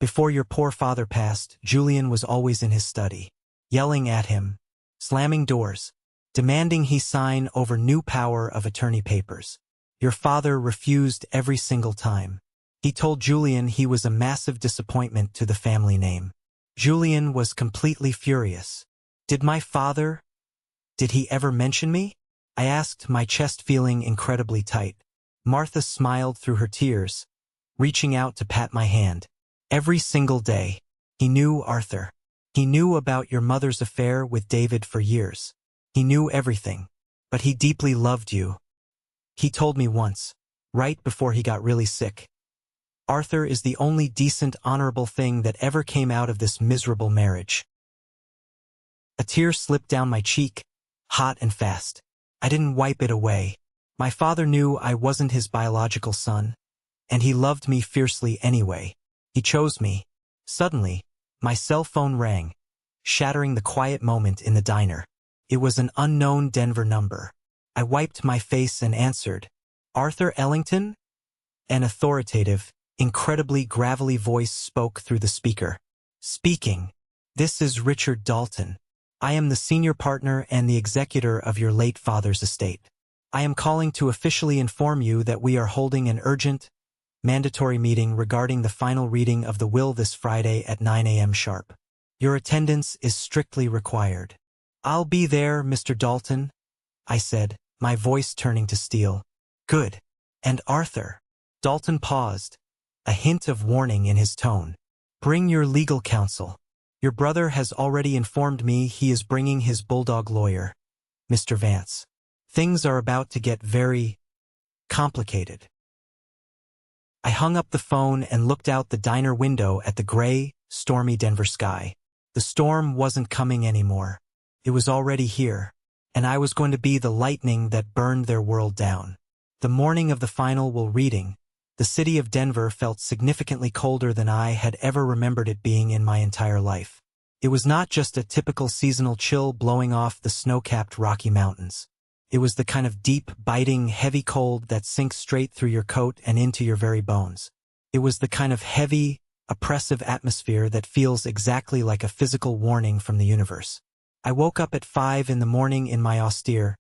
before your poor father passed, Julian was always in his study, yelling at him, slamming doors, demanding he sign over new power of attorney papers. Your father refused every single time. He told Julian he was a massive disappointment to the family name. Julian was completely furious. Did he ever mention me?" I asked, my chest feeling incredibly tight. Martha smiled through her tears, reaching out to pat my hand. "Every single day. He knew, Arthur. He knew about your mother's affair with David for years. He knew everything. But he deeply loved you. He told me once, right before he got really sick. Arthur is the only decent, honorable thing that ever came out of this miserable marriage." A tear slipped down my cheek, hot and fast. I didn't wipe it away. My father knew I wasn't his biological son, and he loved me fiercely anyway. He chose me. Suddenly, my cell phone rang, shattering the quiet moment in the diner. It was an unknown Denver number. I wiped my face and answered. Arthur Ellington? An authoritative, incredibly gravelly voice spoke through the speaker. Speaking. This is Richard Dalton. I am the senior partner and the executor of your late father's estate. I am calling to officially inform you that we are holding an urgent, mandatory meeting regarding the final reading of the will this Friday at 9 a.m. sharp. Your attendance is strictly required. I'll be there, Mr. Dalton, I said, my voice turning to steel. Good. And Arthur? Dalton paused, a hint of warning in his tone. Bring your legal counsel. Your brother has already informed me he is bringing his bulldog lawyer, Mr. Vance. Things are about to get very complicated. I hung up the phone and looked out the diner window at the gray, stormy Denver sky. The storm wasn't coming anymore. It was already here, and I was going to be the lightning that burned their world down. The morning of the final will reading, the city of Denver felt significantly colder than I had ever remembered it being in my entire life. It was not just a typical seasonal chill blowing off the snow-capped Rocky Mountains. It was the kind of deep, biting, heavy cold that sinks straight through your coat and into your very bones. It was the kind of heavy, oppressive atmosphere that feels exactly like a physical warning from the universe. I woke up at 5 in the morning in my austere,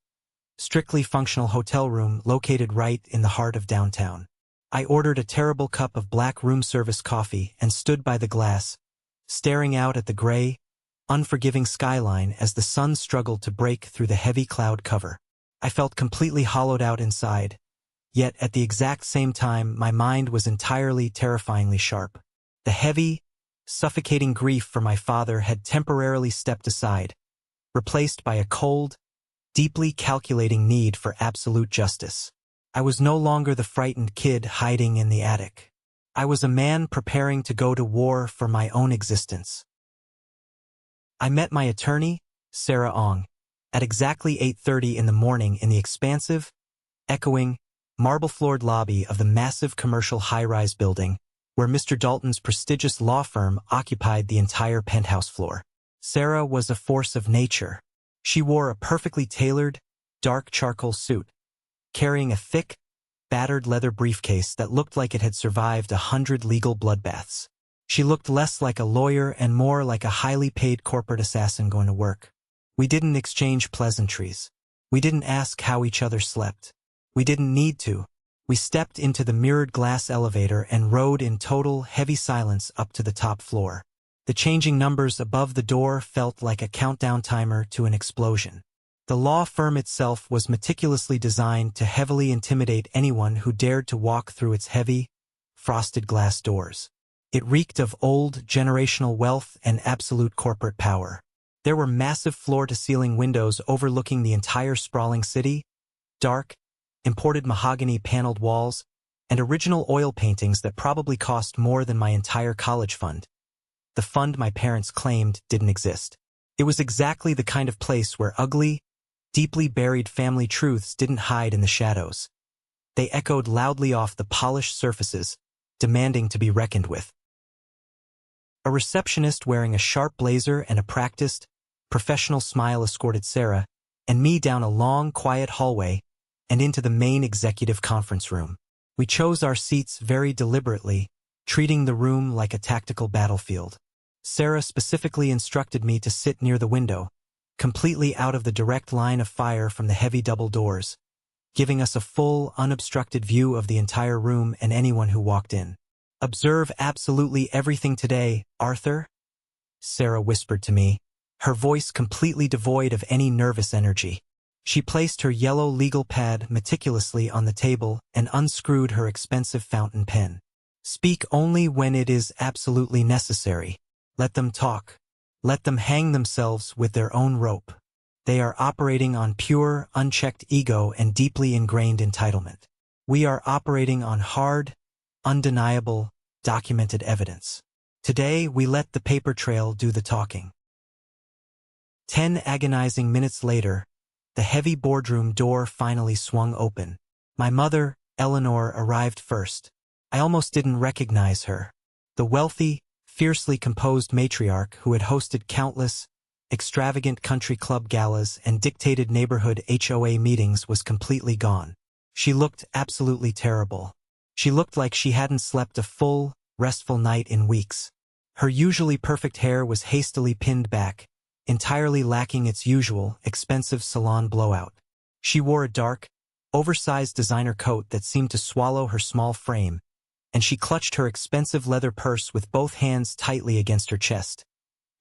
strictly functional hotel room located right in the heart of downtown. I ordered a terrible cup of black room service coffee and stood by the glass, staring out at the gray, unforgiving skyline as the sun struggled to break through the heavy cloud cover. I felt completely hollowed out inside, yet at the exact same time my mind was entirely terrifyingly sharp. The heavy, suffocating grief for my father had temporarily stepped aside, replaced by a cold, deeply calculating need for absolute justice. I was no longer the frightened kid hiding in the attic. I was a man preparing to go to war for my own existence. I met my attorney, Sarah Ong, at exactly 8:30 in the morning in the expansive, echoing, marble-floored lobby of the massive commercial high-rise building, where Mr. Dalton's prestigious law firm occupied the entire penthouse floor. Sarah was a force of nature. She wore a perfectly tailored, dark charcoal suit, carrying a thick, battered leather briefcase that looked like it had survived 100 legal bloodbaths. She looked less like a lawyer and more like a highly paid corporate assassin going to work. We didn't exchange pleasantries. We didn't ask how each other slept. We didn't need to. We stepped into the mirrored glass elevator and rode in total, heavy silence up to the top floor. The changing numbers above the door felt like a countdown timer to an explosion. The law firm itself was meticulously designed to heavily intimidate anyone who dared to walk through its heavy, frosted glass doors. It reeked of old, generational wealth and absolute corporate power. There were massive floor-to-ceiling windows overlooking the entire sprawling city, dark, imported mahogany-paneled walls, and original oil paintings that probably cost more than my entire college fund. The fund my parents claimed didn't exist. It was exactly the kind of place where ugly, deeply buried family truths didn't hide in the shadows. They echoed loudly off the polished surfaces, demanding to be reckoned with. A receptionist wearing a sharp blazer and a practiced, professional smile escorted Sarah and me down a long, quiet hallway and into the main executive conference room. We chose our seats very deliberately, treating the room like a tactical battlefield. Sarah specifically instructed me to sit near the window, completely out of the direct line of fire from the heavy double doors, giving us a full, unobstructed view of the entire room and anyone who walked in. "Observe absolutely everything today, Arthur," Sarah whispered to me, her voice completely devoid of any nervous energy. She placed her yellow legal pad meticulously on the table and unscrewed her expensive fountain pen. "Speak only when it is absolutely necessary. Let them talk. Let them hang themselves with their own rope. They are operating on pure, unchecked ego and deeply ingrained entitlement. We are operating on hard, undeniable, documented evidence. Today, we let the paper trail do the talking." 10 agonizing minutes later, the heavy boardroom door finally swung open. My mother, Eleanor, arrived first. I almost didn't recognize her. The wealthy, fiercely composed matriarch who had hosted countless, extravagant country club galas, and dictated neighborhood HOA meetings was completely gone. She looked absolutely terrible. She looked like she hadn't slept a full, restful night in weeks. Her usually perfect hair was hastily pinned back, entirely lacking its usual, expensive salon blowout. She wore a dark, oversized designer coat that seemed to swallow her small frame, and she clutched her expensive leather purse with both hands tightly against her chest,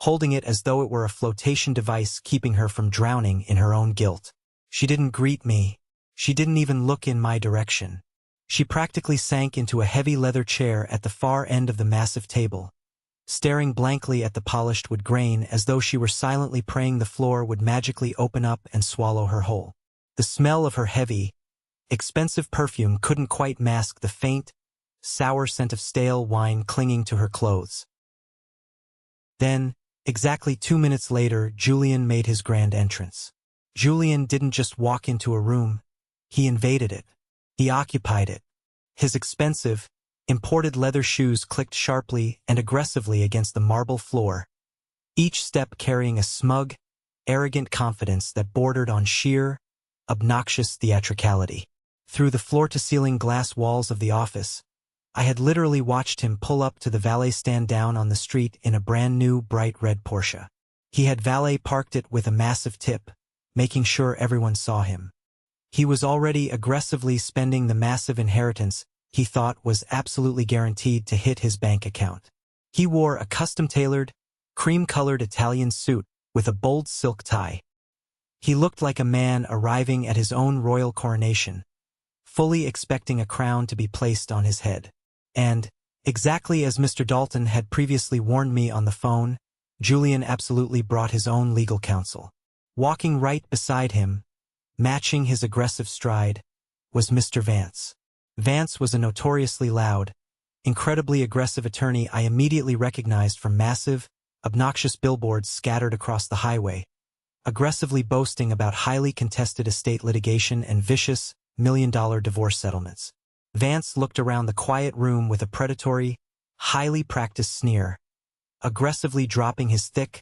holding it as though it were a flotation device keeping her from drowning in her own guilt. She didn't greet me. She didn't even look in my direction. She practically sank into a heavy leather chair at the far end of the massive table, staring blankly at the polished wood grain as though she were silently praying the floor would magically open up and swallow her whole. The smell of her heavy, expensive perfume couldn't quite mask the faint, sour scent of stale wine clinging to her clothes. Then, exactly 2 minutes later, Julian made his grand entrance. Julian didn't just walk into a room. He invaded it. He occupied it. His expensive, imported leather shoes clicked sharply and aggressively against the marble floor, each step carrying a smug, arrogant confidence that bordered on sheer, obnoxious theatricality. Through the floor-to-ceiling glass walls of the office, I had literally watched him pull up to the valet stand down on the street in a brand-new bright red Porsche. He had valet parked it with a massive tip, making sure everyone saw him. He was already aggressively spending the massive inheritance he thought was absolutely guaranteed to hit his bank account. He wore a custom-tailored, cream-colored Italian suit with a bold silk tie. He looked like a man arriving at his own royal coronation, fully expecting a crown to be placed on his head. And, exactly as Mr. Dalton had previously warned me on the phone, Julian absolutely brought his own legal counsel. Walking right beside him, matching his aggressive stride, was Mr. Vance. Vance was a notoriously loud, incredibly aggressive attorney I immediately recognized from massive, obnoxious billboards scattered across the highway, aggressively boasting about highly contested estate litigation and vicious, million-dollar divorce settlements. Vance looked around the quiet room with a predatory, highly practiced sneer, aggressively dropping his thick,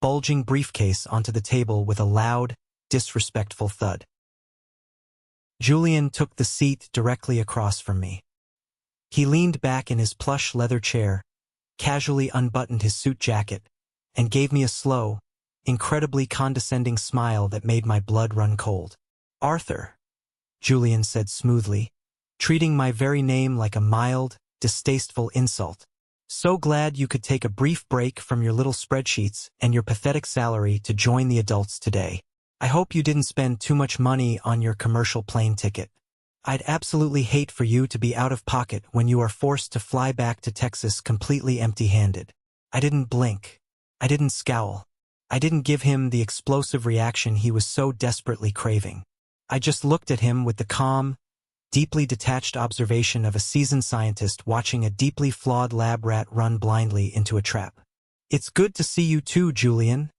bulging briefcase onto the table with a loud, disrespectful thud. Julian took the seat directly across from me. He leaned back in his plush leather chair, casually unbuttoned his suit jacket, and gave me a slow, incredibly condescending smile that made my blood run cold. "Arthur," Julian said smoothly, treating my very name like a mild, distasteful insult. "So glad you could take a brief break from your little spreadsheets and your pathetic salary to join the adults today. I hope you didn't spend too much money on your commercial plane ticket. I'd absolutely hate for you to be out of pocket when you are forced to fly back to Texas completely empty-handed." I didn't blink. I didn't scowl. I didn't give him the explosive reaction he was so desperately craving. I just looked at him with the calm, deeply detached observation of a seasoned scientist watching a deeply flawed lab rat run blindly into a trap. "It's good to see you too, Julian,"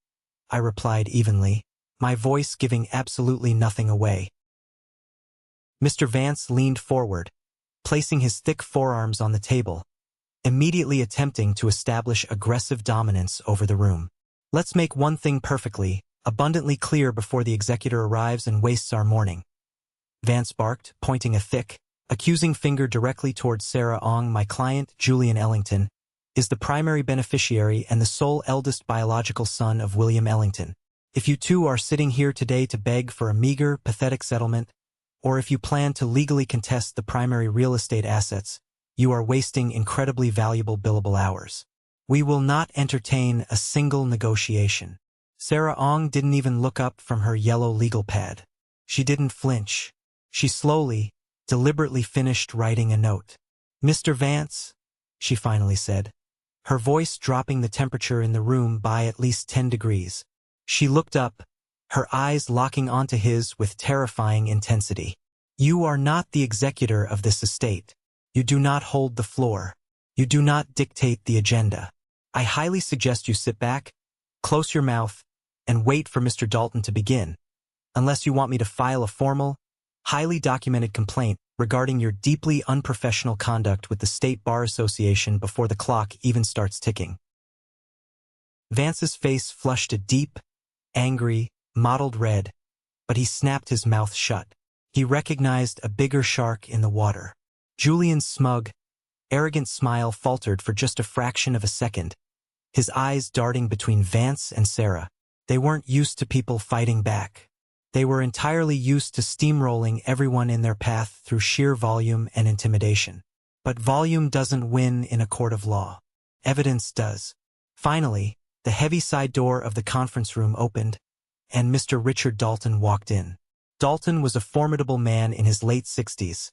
I replied evenly, my voice giving absolutely nothing away. Mr. Vance leaned forward, placing his thick forearms on the table, immediately attempting to establish aggressive dominance over the room. "Let's make one thing perfectly, abundantly clear before the executor arrives and wastes our morning," Vance barked, pointing a thick, accusing finger directly towards Sarah Ong. "My client, Julian Ellington, is the primary beneficiary and the sole eldest biological son of William Ellington. If you two are sitting here today to beg for a meager, pathetic settlement, or if you plan to legally contest the primary real estate assets, you are wasting incredibly valuable billable hours. We will not entertain a single negotiation." Sarah Ong didn't even look up from her yellow legal pad. She didn't flinch. She slowly, deliberately finished writing a note. "Mr. Vance," she finally said, her voice dropping the temperature in the room by at least 10 degrees. She looked up, her eyes locking onto his with terrifying intensity. "You are not the executor of this estate. You do not hold the floor. You do not dictate the agenda. I highly suggest you sit back, close your mouth, and wait for Mr. Dalton to begin, unless you want me to file a formal, highly documented complaint regarding your deeply unprofessional conduct with the State Bar Association before the clock even starts ticking." Vance's face flushed a deep, angry, mottled red, but he snapped his mouth shut. He recognized a bigger shark in the water. Julian's smug, arrogant smile faltered for just a fraction of a second, his eyes darting between Vance and Sarah. They weren't used to people fighting back. They were entirely used to steamrolling everyone in their path through sheer volume and intimidation. But volume doesn't win in a court of law. Evidence does. Finally, the heavy side door of the conference room opened, and Mr. Richard Dalton walked in. Dalton was a formidable man in his late 60s,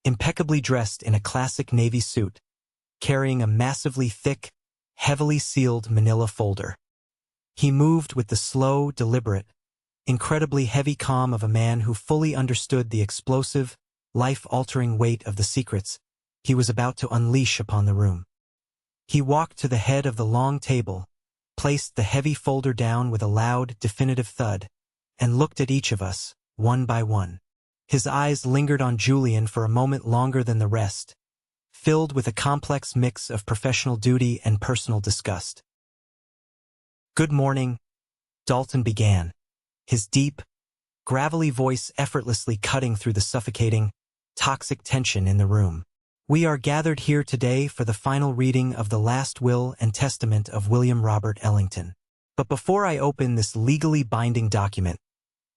impeccably dressed in a classic navy suit, carrying a massively thick, heavily sealed manila folder. He moved with the slow, deliberate, incredibly heavy calm of a man who fully understood the explosive, life-altering weight of the secrets he was about to unleash upon the room. He walked to the head of the long table, placed the heavy folder down with a loud, definitive thud, and looked at each of us, one by one. His eyes lingered on Julian for a moment longer than the rest, filled with a complex mix of professional duty and personal disgust. "Good morning," Dalton began, his deep, gravelly voice effortlessly cutting through the suffocating, toxic tension in the room. "We are gathered here today for the final reading of the last will and testament of William Robert Ellington. But before I open this legally binding document,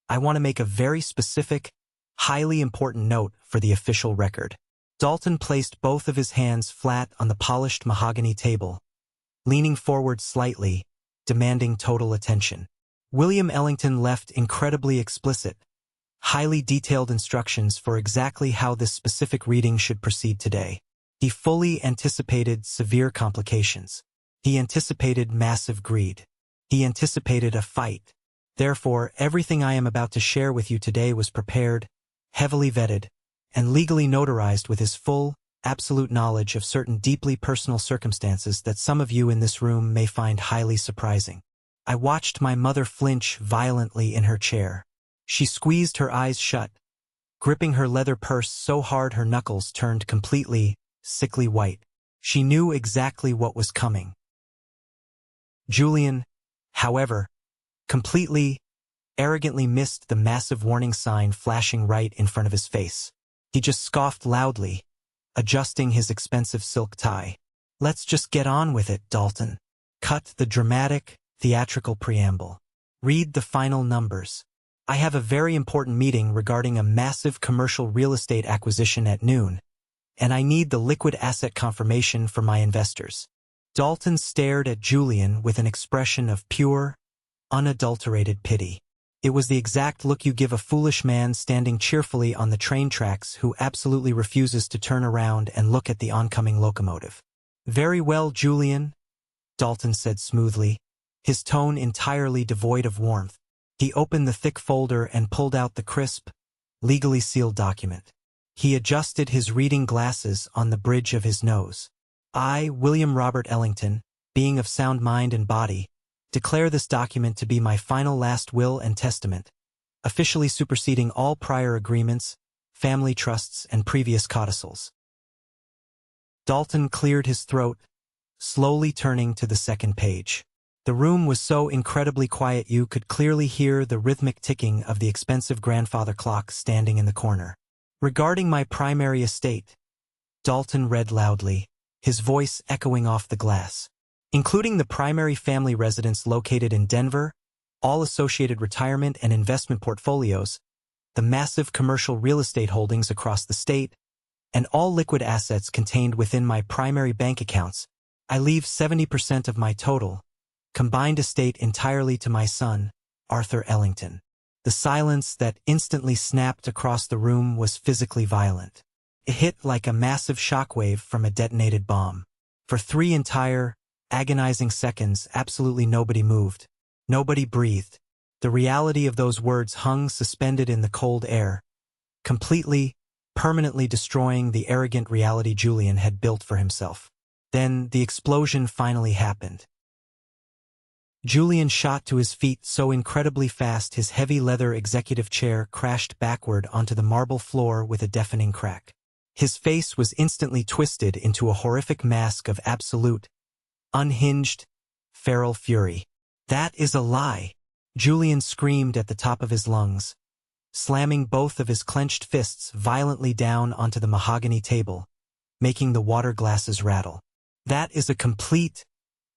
I want to make a very specific, highly important note for the official record." Dalton placed both of his hands flat on the polished mahogany table, leaning forward slightly, demanding total attention. William Ellington left incredibly explicit, highly detailed instructions for exactly how this specific reading should proceed today. He fully anticipated severe complications. He anticipated massive greed. He anticipated a fight. Therefore, everything I am about to share with you today was prepared, heavily vetted, and legally notarized with his full, absolute knowledge of certain deeply personal circumstances that some of you in this room may find highly surprising. I watched my mother flinch violently in her chair. She squeezed her eyes shut, gripping her leather purse so hard her knuckles turned completely, sickly white. She knew exactly what was coming. Julian, however, completely, arrogantly missed the massive warning sign flashing right in front of his face. He just scoffed loudly, adjusting his expensive silk tie. "Let's just get on with it, Dalton. Cut the dramatic, theatrical preamble. Read the final numbers. I have a very important meeting regarding a massive commercial real estate acquisition at noon, and I need the liquid asset confirmation for my investors." Dalton stared at Julian with an expression of pure, unadulterated pity. It was the exact look you give a foolish man standing cheerfully on the train tracks who absolutely refuses to turn around and look at the oncoming locomotive. "Very well, Julian," Dalton said smoothly, his tone entirely devoid of warmth. He opened the thick folder and pulled out the crisp, legally sealed document. He adjusted his reading glasses on the bridge of his nose. "I, William Robert Ellington, being of sound mind and body, declare this document to be my final last will and testament, officially superseding all prior agreements, family trusts, and previous codicils." Dalton cleared his throat, slowly turning to the second page. The room was so incredibly quiet you could clearly hear the rhythmic ticking of the expensive grandfather clock standing in the corner. "Regarding my primary estate," Dalton read loudly, his voice echoing off the glass, "including the primary family residence located in Denver, all associated retirement and investment portfolios, the massive commercial real estate holdings across the state, and all liquid assets contained within my primary bank accounts, I leave 70% of my total combined estate entirely to my son, Arthur Ellington." The silence that instantly snapped across the room was physically violent. It hit like a massive shockwave from a detonated bomb. For 3 entire, agonizing seconds, absolutely nobody moved. Nobody breathed. The reality of those words hung suspended in the cold air, completely, permanently destroying the arrogant reality Julian had built for himself. Then the explosion finally happened. Julian shot to his feet so incredibly fast his heavy leather executive chair crashed backward onto the marble floor with a deafening crack. His face was instantly twisted into a horrific mask of absolute, unhinged, feral fury. That is a lie. Julian screamed at the top of his lungs, slamming both of his clenched fists violently down onto the mahogany table, making the water glasses rattle. That is a complete,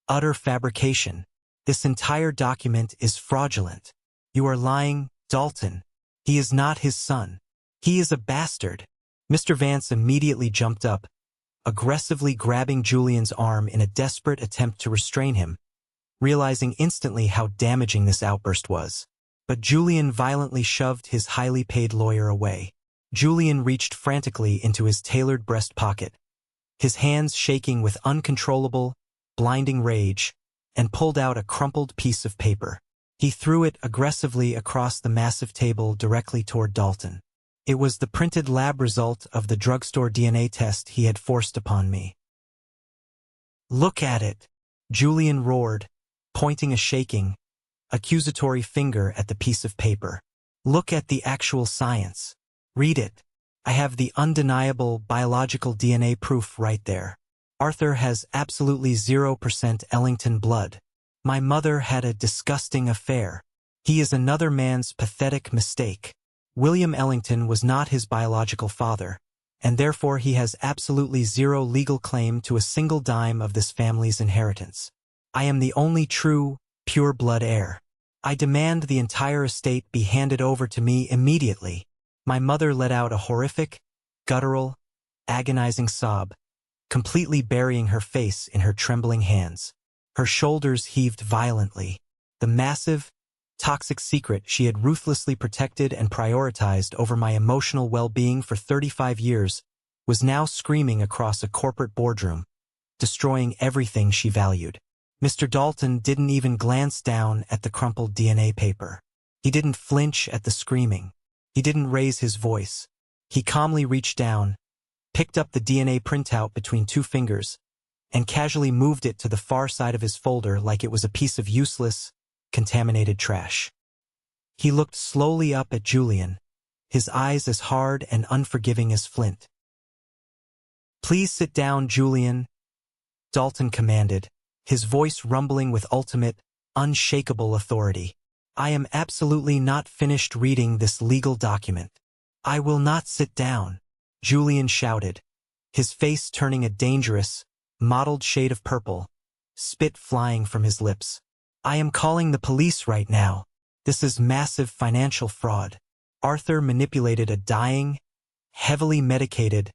utter fabrication. This entire document is fraudulent. You are lying, Dalton. He is not his son. He is a bastard. Mr. Vance immediately jumped up, aggressively grabbing Julian's arm in a desperate attempt to restrain him, realizing instantly how damaging this outburst was. But Julian violently shoved his highly paid lawyer away. Julian reached frantically into his tailored breast pocket, his hands shaking with uncontrollable, blinding rage, and pulled out a crumpled piece of paper. He threw it aggressively across the massive table directly toward Dalton. It was the printed lab result of the drugstore DNA test he had forced upon me. "Look at it," Julian roared, pointing a shaking, accusatory finger at the piece of paper. "Look at the actual science. Read it. I have the undeniable biological DNA proof right there. Arthur has absolutely 0% Ellington blood. My mother had a disgusting affair. He is another man's pathetic mistake. William Ellington was not his biological father, and therefore he has absolutely zero legal claim to a single dime of this family's inheritance. I am the only true, pure-blood heir. I demand the entire estate be handed over to me immediately." My mother let out a horrific, guttural, agonizing sob, completely burying her face in her trembling hands. Her shoulders heaved violently. The massive, toxic secret she had ruthlessly protected and prioritized over my emotional well-being for 35 years was now screaming across a corporate boardroom, destroying everything she valued. Mr. Dalton didn't even glance down at the crumpled DNA paper. He didn't flinch at the screaming. He didn't raise his voice. He calmly reached down, picked up the DNA printout between two fingers, and casually moved it to the far side of his folder like it was a piece of useless, contaminated trash. He looked slowly up at Julian, his eyes as hard and unforgiving as flint. "Please sit down, Julian," Dalton commanded, his voice rumbling with ultimate, unshakable authority. "I am absolutely not finished reading this legal document." "I will not sit down," Julian shouted, his face turning a dangerous, mottled shade of purple, spit flying from his lips. "I am calling the police right now. This is massive financial fraud. Arthur manipulated a dying, heavily medicated,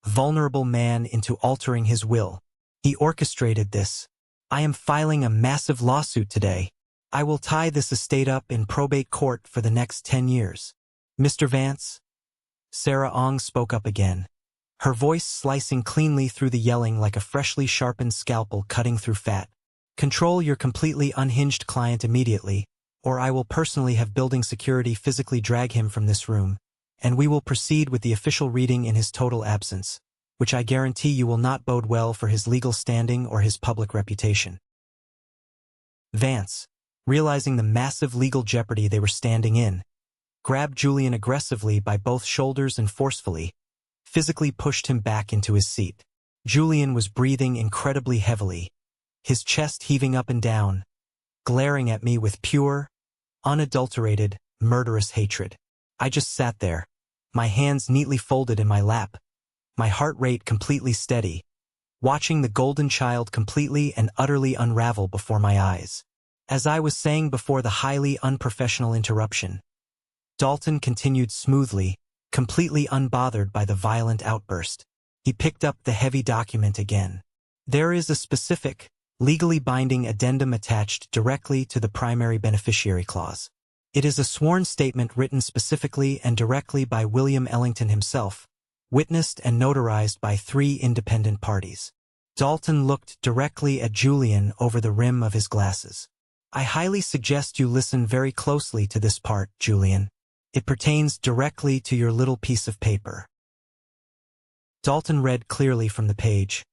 vulnerable man into altering his will. He orchestrated this. I am filing a massive lawsuit today. I will tie this estate up in probate court for the next 10 years. Mr. Vance?" Sarah Ong spoke up again, her voice slicing cleanly through the yelling like a freshly sharpened scalpel cutting through fat. "Control your completely unhinged client immediately, or I will personally have building security physically drag him from this room, and we will proceed with the official reading in his total absence, which I guarantee you will not bode well for his legal standing or his public reputation." Vance, realizing the massive legal jeopardy they were standing in, grabbed Julian aggressively by both shoulders and forcefully, physically pushed him back into his seat. Julian was breathing incredibly heavily, his chest heaving up and down, glaring at me with pure, unadulterated, murderous hatred. I just sat there, my hands neatly folded in my lap, my heart rate completely steady, watching the golden child completely and utterly unravel before my eyes. As I was saying before the highly unprofessional interruption, Dalton continued smoothly, completely unbothered by the violent outburst. He picked up the heavy document again. "There is a specific, legally binding addendum attached directly to the primary beneficiary clause. It is a sworn statement written specifically and directly by William Ellington himself, witnessed and notarized by 3 independent parties." Dalton looked directly at Julian over the rim of his glasses. "I highly suggest you listen very closely to this part, Julian. It pertains directly to your little piece of paper." Dalton read clearly from the page.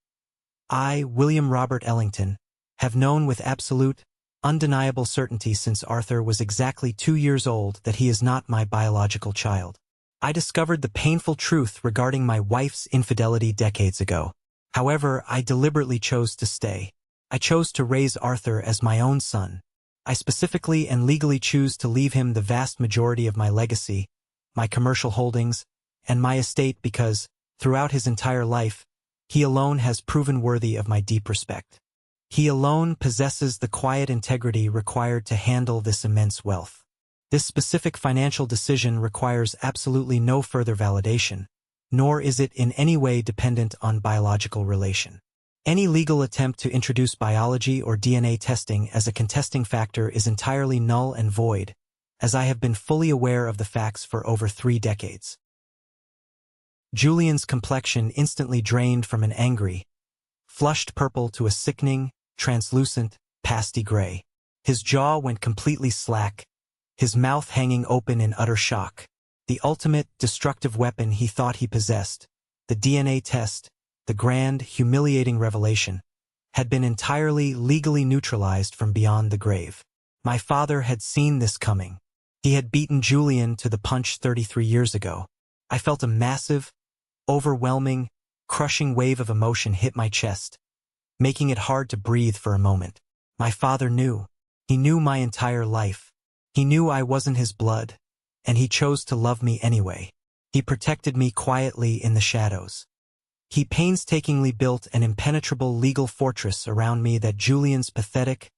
"I, William Robert Ellington, have known with absolute, undeniable certainty since Arthur was exactly 2 years old that he is not my biological child. I discovered the painful truth regarding my wife's infidelity decades ago. However, I deliberately chose to stay. I chose to raise Arthur as my own son. I specifically and legally choose to leave him the vast majority of my legacy, my commercial holdings, and my estate because, throughout his entire life, he alone has proven worthy of my deep respect. He alone possesses the quiet integrity required to handle this immense wealth. This specific financial decision requires absolutely no further validation, nor is it in any way dependent on biological relation. Any legal attempt to introduce biology or DNA testing as a contesting factor is entirely null and void, as I have been fully aware of the facts for over 3 decades. Julian's complexion instantly drained from an angry, flushed purple to a sickening, translucent, pasty gray. His jaw went completely slack, his mouth hanging open in utter shock. The ultimate, destructive weapon he thought he possessed, the DNA test, the grand, humiliating revelation, had been entirely legally neutralized from beyond the grave. My father had seen this coming. He had beaten Julian to the punch 33 years ago. I felt a massive, overwhelming, crushing wave of emotion hit my chest, making it hard to breathe for a moment. My father knew. He knew my entire life. He knew I wasn't his blood, and he chose to love me anyway. He protected me quietly in the shadows. He painstakingly built an impenetrable legal fortress around me that Julian's pathetic,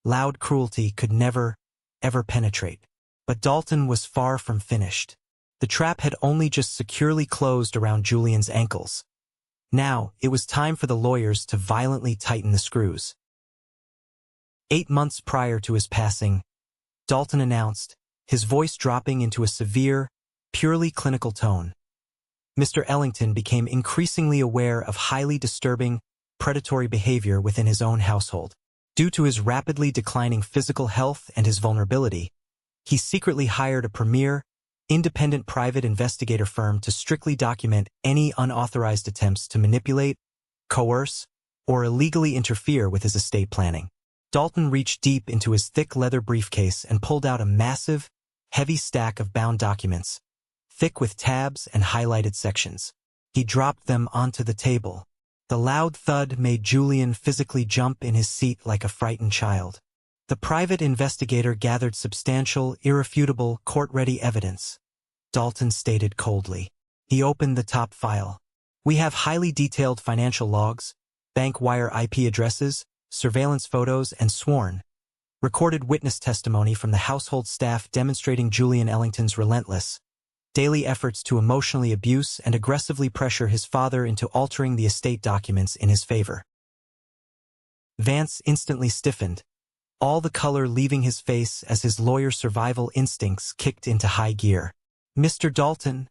loud cruelty could never, ever penetrate. But Dalton was far from finished. The trap had only just securely closed around Julian's ankles. Now, it was time for the lawyers to violently tighten the screws. 8 months prior to his passing, Dalton announced, his voice dropping into a severe, purely clinical tone. Mr. Ellington became increasingly aware of highly disturbing, predatory behavior within his own household. Due to his rapidly declining physical health and his vulnerability, he secretly hired a premier, independent private investigator firm to strictly document any unauthorized attempts to manipulate, coerce, or illegally interfere with his estate planning. Dalton reached deep into his thick leather briefcase and pulled out a massive, heavy stack of bound documents, thick with tabs and highlighted sections. He dropped them onto the table. The loud thud made Julian physically jump in his seat like a frightened child. The private investigator gathered substantial, irrefutable, court-ready evidence, Dalton stated coldly. He opened the top file. We have highly detailed financial logs, bank wire IP addresses, surveillance photos, and sworn, recorded witness testimony from the household staff demonstrating Julian Ellington's relentless, daily efforts to emotionally abuse and aggressively pressure his father into altering the estate documents in his favor. Vance instantly stiffened, all the color leaving his face as his lawyer's survival instincts kicked into high gear. Mr. Dalton,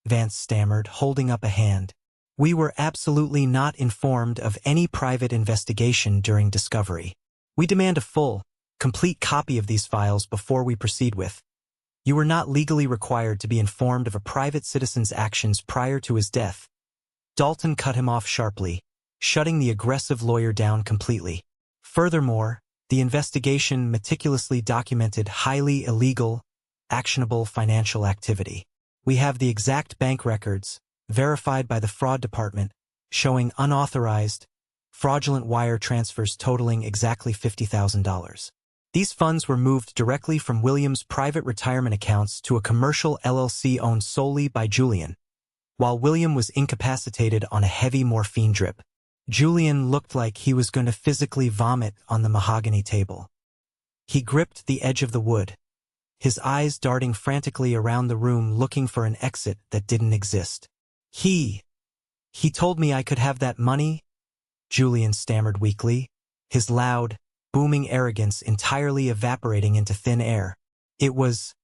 Vance stammered, holding up a hand. We were absolutely not informed of any private investigation during discovery. We demand a full, complete copy of these files before we proceed with. You were not legally required to be informed of a private citizen's actions prior to his death. Dalton cut him off sharply, shutting the aggressive lawyer down completely. Furthermore, the investigation meticulously documented highly illegal, actionable financial activity. We have the exact bank records, verified by the fraud department, showing unauthorized, fraudulent wire transfers totaling exactly $50,000. These funds were moved directly from William's private retirement accounts to a commercial LLC owned solely by Julian, while William was incapacitated on a heavy morphine drip. Julian looked like he was going to physically vomit on the mahogany table. He gripped the edge of the wood, his eyes darting frantically around the room looking for an exit that didn't exist. He told me I could have that money, Julian stammered weakly, his loud, booming arrogance entirely evaporating into thin air. It was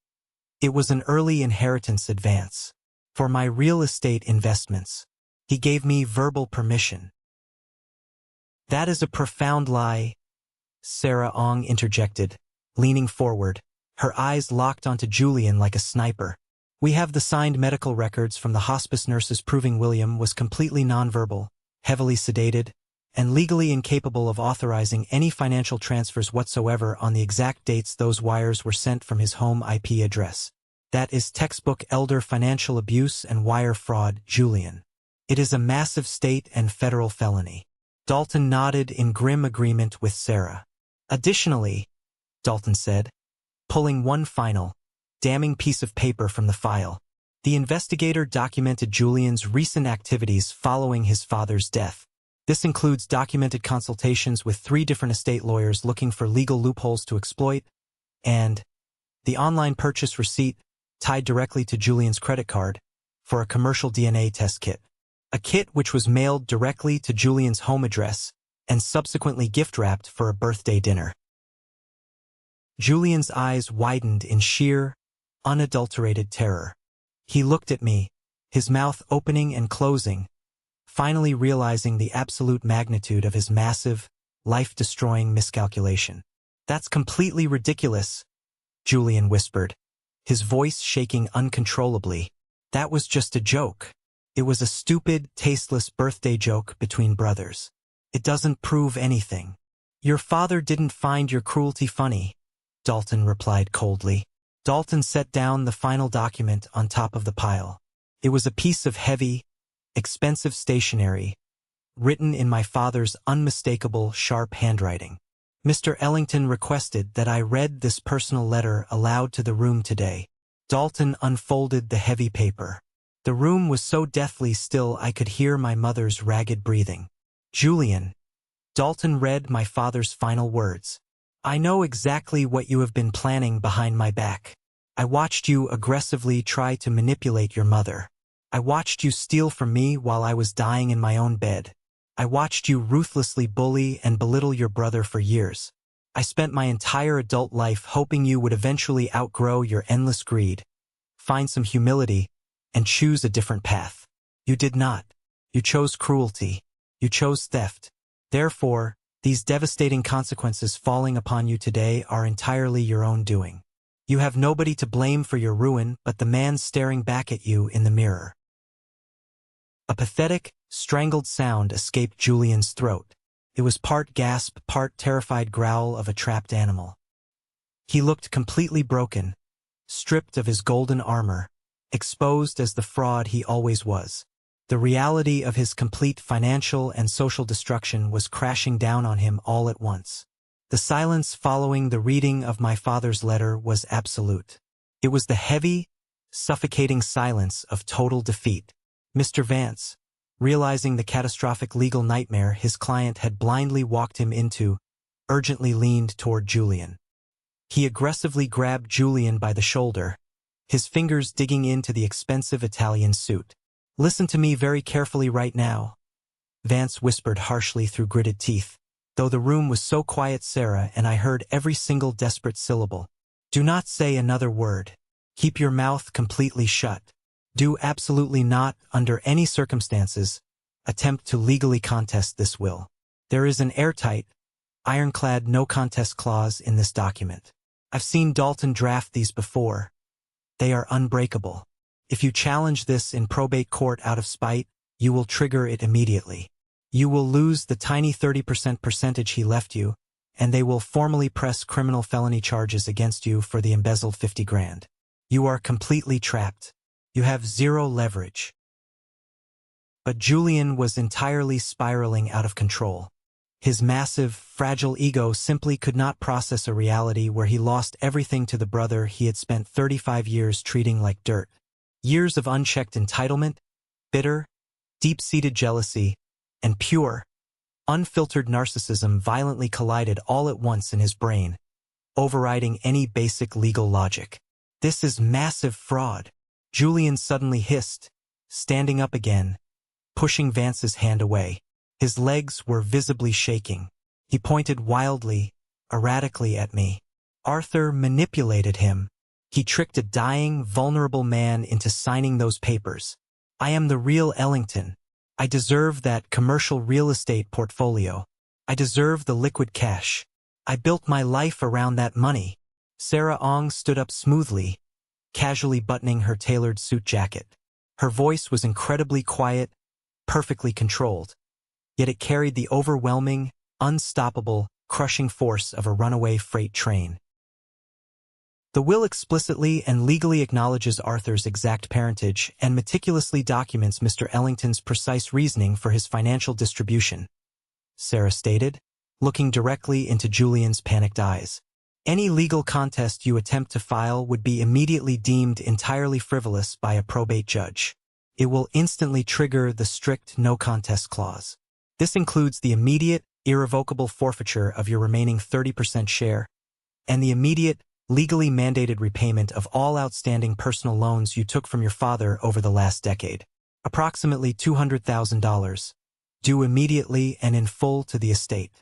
an early inheritance advance. For my real estate investments. He gave me verbal permission. That is a profound lie, Sarah Ong interjected, leaning forward, her eyes locked onto Julian like a sniper. We have the signed medical records from the hospice nurses proving William was completely nonverbal, heavily sedated, and legally incapable of authorizing any financial transfers whatsoever on the exact dates those wires were sent from his home IP address. That is textbook elder financial abuse and wire fraud, Julian. It is a massive state and federal felony. Dalton nodded in grim agreement with Sarah. Additionally, Dalton said, pulling one final, damning piece of paper from the file, the investigator documented Julian's recent activities following his father's death. This includes documented consultations with 3 different estate lawyers looking for legal loopholes to exploit, and the online purchase receipt tied directly to Julian's credit card for a commercial DNA test kit. A kit which was mailed directly to Julian's home address and subsequently gift-wrapped for a birthday dinner. Julian's eyes widened in sheer, unadulterated terror. He looked at me, his mouth opening and closing, finally realizing the absolute magnitude of his massive, life-destroying miscalculation. "That's completely ridiculous," Julian whispered, his voice shaking uncontrollably. "That was just a joke. It was a stupid, tasteless birthday joke between brothers. It doesn't prove anything." "Your father didn't find your cruelty funny," Dalton replied coldly. Dalton set down the final document on top of the pile. It was a piece of heavy, expensive stationery, written in my father's unmistakable, sharp handwriting. "Mr. Ellington requested that I read this personal letter aloud to the room today." Dalton unfolded the heavy paper. The room was so deathly still I could hear my mother's ragged breathing. "Julian," Dalton read my father's final words, "I know exactly what you have been planning behind my back. I watched you aggressively try to manipulate your mother. I watched you steal from me while I was dying in my own bed. I watched you ruthlessly bully and belittle your brother for years. I spent my entire adult life hoping you would eventually outgrow your endless greed, find some humility, and choose a different path. You did not. You chose cruelty. You chose theft. Therefore, these devastating consequences falling upon you today are entirely your own doing. You have nobody to blame for your ruin but the man staring back at you in the mirror." A pathetic, strangled sound escaped Julian's throat. It was part gasp, part terrified growl of a trapped animal. He looked completely broken, stripped of his golden armor, exposed as the fraud he always was. The reality of his complete financial and social destruction was crashing down on him all at once. The silence following the reading of my father's letter was absolute. It was the heavy, suffocating silence of total defeat. Mr. Vance, realizing the catastrophic legal nightmare his client had blindly walked him into, urgently leaned toward Julian. He aggressively grabbed Julian by the shoulder, his fingers digging into the expensive Italian suit. "Listen to me very carefully right now," Vance whispered harshly through gritted teeth. Though the room was so quiet, Sarah and I heard every single desperate syllable. "Do not say another word. Keep your mouth completely shut. Do absolutely not, under any circumstances, attempt to legally contest this will. There is an airtight, ironclad no-contest clause in this document. I've seen Dalton draft these before. They are unbreakable. If you challenge this in probate court out of spite, you will trigger it immediately. You will lose the tiny 30% percentage he left you, and they will formally press criminal felony charges against you for the embezzled 50 grand. You are completely trapped. You have zero leverage." But Julian was entirely spiraling out of control. His massive, fragile ego simply could not process a reality where he lost everything to the brother he had spent 35 years treating like dirt. Years of unchecked entitlement, bitter, deep-seated jealousy, and pure, unfiltered narcissism violently collided all at once in his brain, overriding any basic legal logic. "This is massive fraud," Julian suddenly hissed, standing up again, pushing Vance's hand away. His legs were visibly shaking. He pointed wildly, erratically at me. "Arthur manipulated him. He tricked a dying, vulnerable man into signing those papers. I am the real Ellington. I deserve that commercial real estate portfolio. I deserve the liquid cash. I built my life around that money." Sarah Ong stood up smoothly, casually buttoning her tailored suit jacket. Her voice was incredibly quiet, perfectly controlled, yet it carried the overwhelming, unstoppable, crushing force of a runaway freight train. The will explicitly and legally acknowledges Arthur's exact parentage and meticulously documents Mr. Ellington's precise reasoning for his financial distribution. Sarah stated, looking directly into Julian's panicked eyes. Any legal contest you attempt to file would be immediately deemed entirely frivolous by a probate judge. It will instantly trigger the strict no contest clause. This includes the immediate, irrevocable forfeiture of your remaining 30% share, and the immediate, legally mandated repayment of all outstanding personal loans you took from your father over the last decade. Approximately $200,000, due immediately and in full to the estate,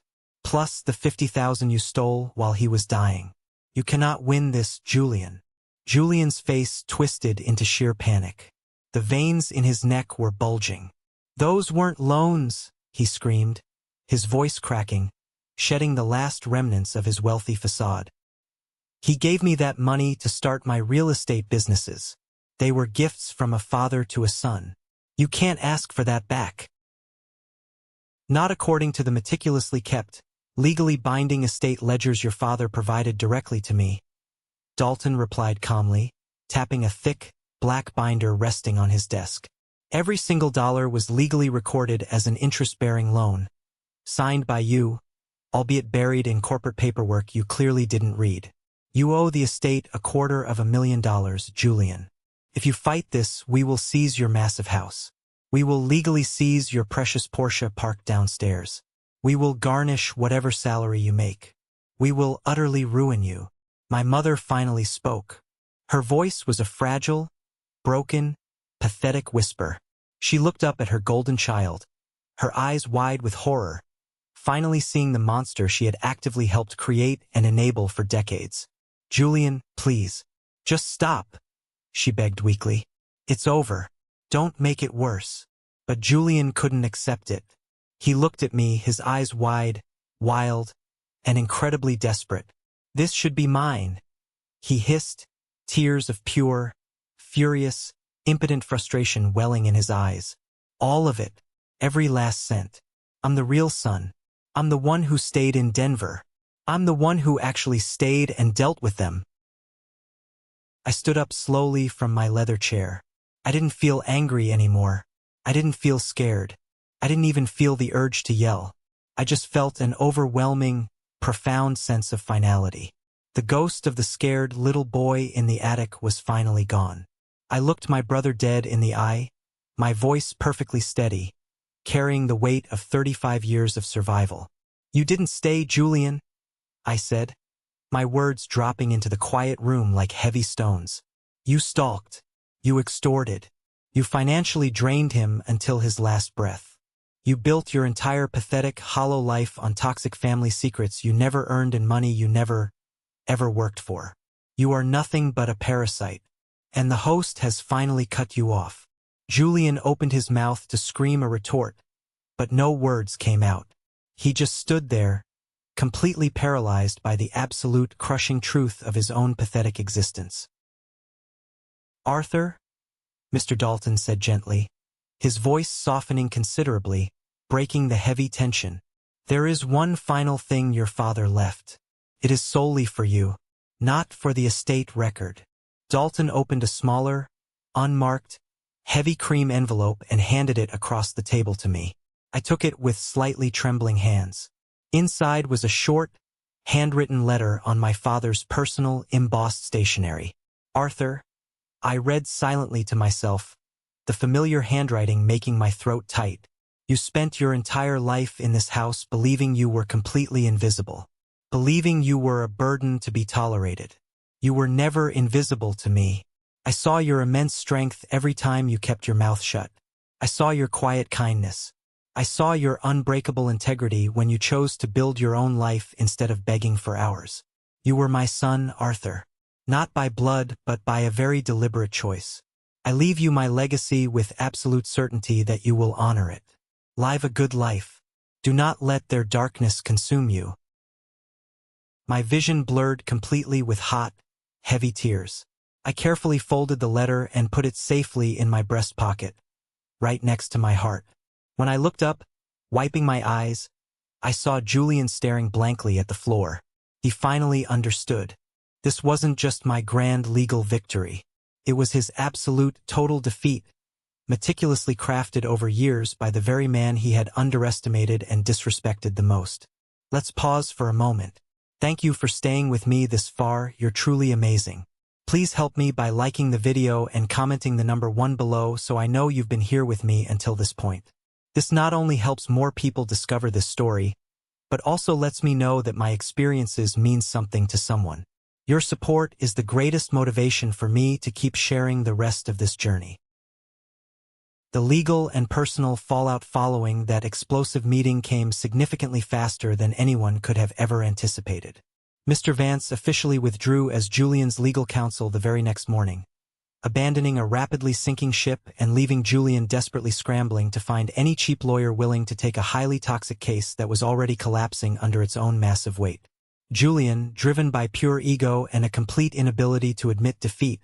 plus the $50,000 you stole while he was dying. You cannot win this, Julian. Julian's face twisted into sheer panic. The veins in his neck were bulging. Those weren't loans, he screamed, his voice cracking, shedding the last remnants of his wealthy facade. He gave me that money to start my real estate businesses. They were gifts from a father to a son. You can't ask for that back. Not according to the meticulously kept, legally binding estate ledgers your father provided directly to me, Dalton replied calmly, tapping a thick, black binder resting on his desk. Every single dollar was legally recorded as an interest-bearing loan, signed by you, albeit buried in corporate paperwork you clearly didn't read. You owe the estate $250,000, Julian. If you fight this, we will seize your massive house. We will legally seize your precious Porsche parked downstairs. We will garnish whatever salary you make. We will utterly ruin you. My mother finally spoke. Her voice was a fragile, broken, pathetic whisper. She looked up at her golden child, her eyes wide with horror, finally seeing the monster she had actively helped create and enable for decades. Julian, please, just stop, she begged weakly. It's over. Don't make it worse. But Julian couldn't accept it. He looked at me, his eyes wide, wild, and incredibly desperate. This should be mine, he hissed, tears of pure, furious, impotent frustration welling in his eyes. All of it, every last cent. I'm the real son. I'm the one who stayed in Denver. I'm the one who actually stayed and dealt with them. I stood up slowly from my leather chair. I didn't feel angry anymore. I didn't feel scared. I didn't even feel the urge to yell. I just felt an overwhelming, profound sense of finality. The ghost of the scared little boy in the attic was finally gone. I looked my brother dead in the eye, my voice perfectly steady, carrying the weight of 35 years of survival. You didn't stay, Julian, I said, my words dropping into the quiet room like heavy stones. You stalked. You extorted. You financially drained him until his last breath. You built your entire pathetic, hollow life on toxic family secrets you never earned and money you never, ever worked for. You are nothing but a parasite. And the host has finally cut you off. Julian opened his mouth to scream a retort, but no words came out. He just stood there, completely paralyzed by the absolute crushing truth of his own pathetic existence. Arthur? Mr. Dalton said gently, his voice softening considerably, breaking the heavy tension. There is one final thing your father left. It is solely for you, not for the estate record. Dalton opened a smaller, unmarked, heavy cream envelope and handed it across the table to me. I took it with slightly trembling hands. Inside was a short, handwritten letter on my father's personal, embossed stationery. Arthur, I read silently to myself, the familiar handwriting making my throat tight. You spent your entire life in this house believing you were completely invisible, believing you were a burden to be tolerated. You were never invisible to me. I saw your immense strength every time you kept your mouth shut. I saw your quiet kindness. I saw your unbreakable integrity when you chose to build your own life instead of begging for ours. You were my son, Arthur. Not by blood, but by a very deliberate choice. I leave you my legacy with absolute certainty that you will honor it. Live a good life. Do not let their darkness consume you. My vision blurred completely with hot, heavy tears. I carefully folded the letter and put it safely in my breast pocket, right next to my heart. When I looked up, wiping my eyes, I saw Julian staring blankly at the floor. He finally understood. This wasn't just my grand legal victory. It was his absolute, total defeat, meticulously crafted over years by the very man he had underestimated and disrespected the most. Let's pause for a moment. Thank you for staying with me this far, you're truly amazing. Please help me by liking the video and commenting the number 1 below so I know you've been here with me until this point. This not only helps more people discover this story, but also lets me know that my experiences mean something to someone. Your support is the greatest motivation for me to keep sharing the rest of this journey. The legal and personal fallout following that explosive meeting came significantly faster than anyone could have ever anticipated. Mr. Vance officially withdrew as Julian's legal counsel the very next morning, abandoning a rapidly sinking ship and leaving Julian desperately scrambling to find any cheap lawyer willing to take a highly toxic case that was already collapsing under its own massive weight. Julian, driven by pure ego and a complete inability to admit defeat,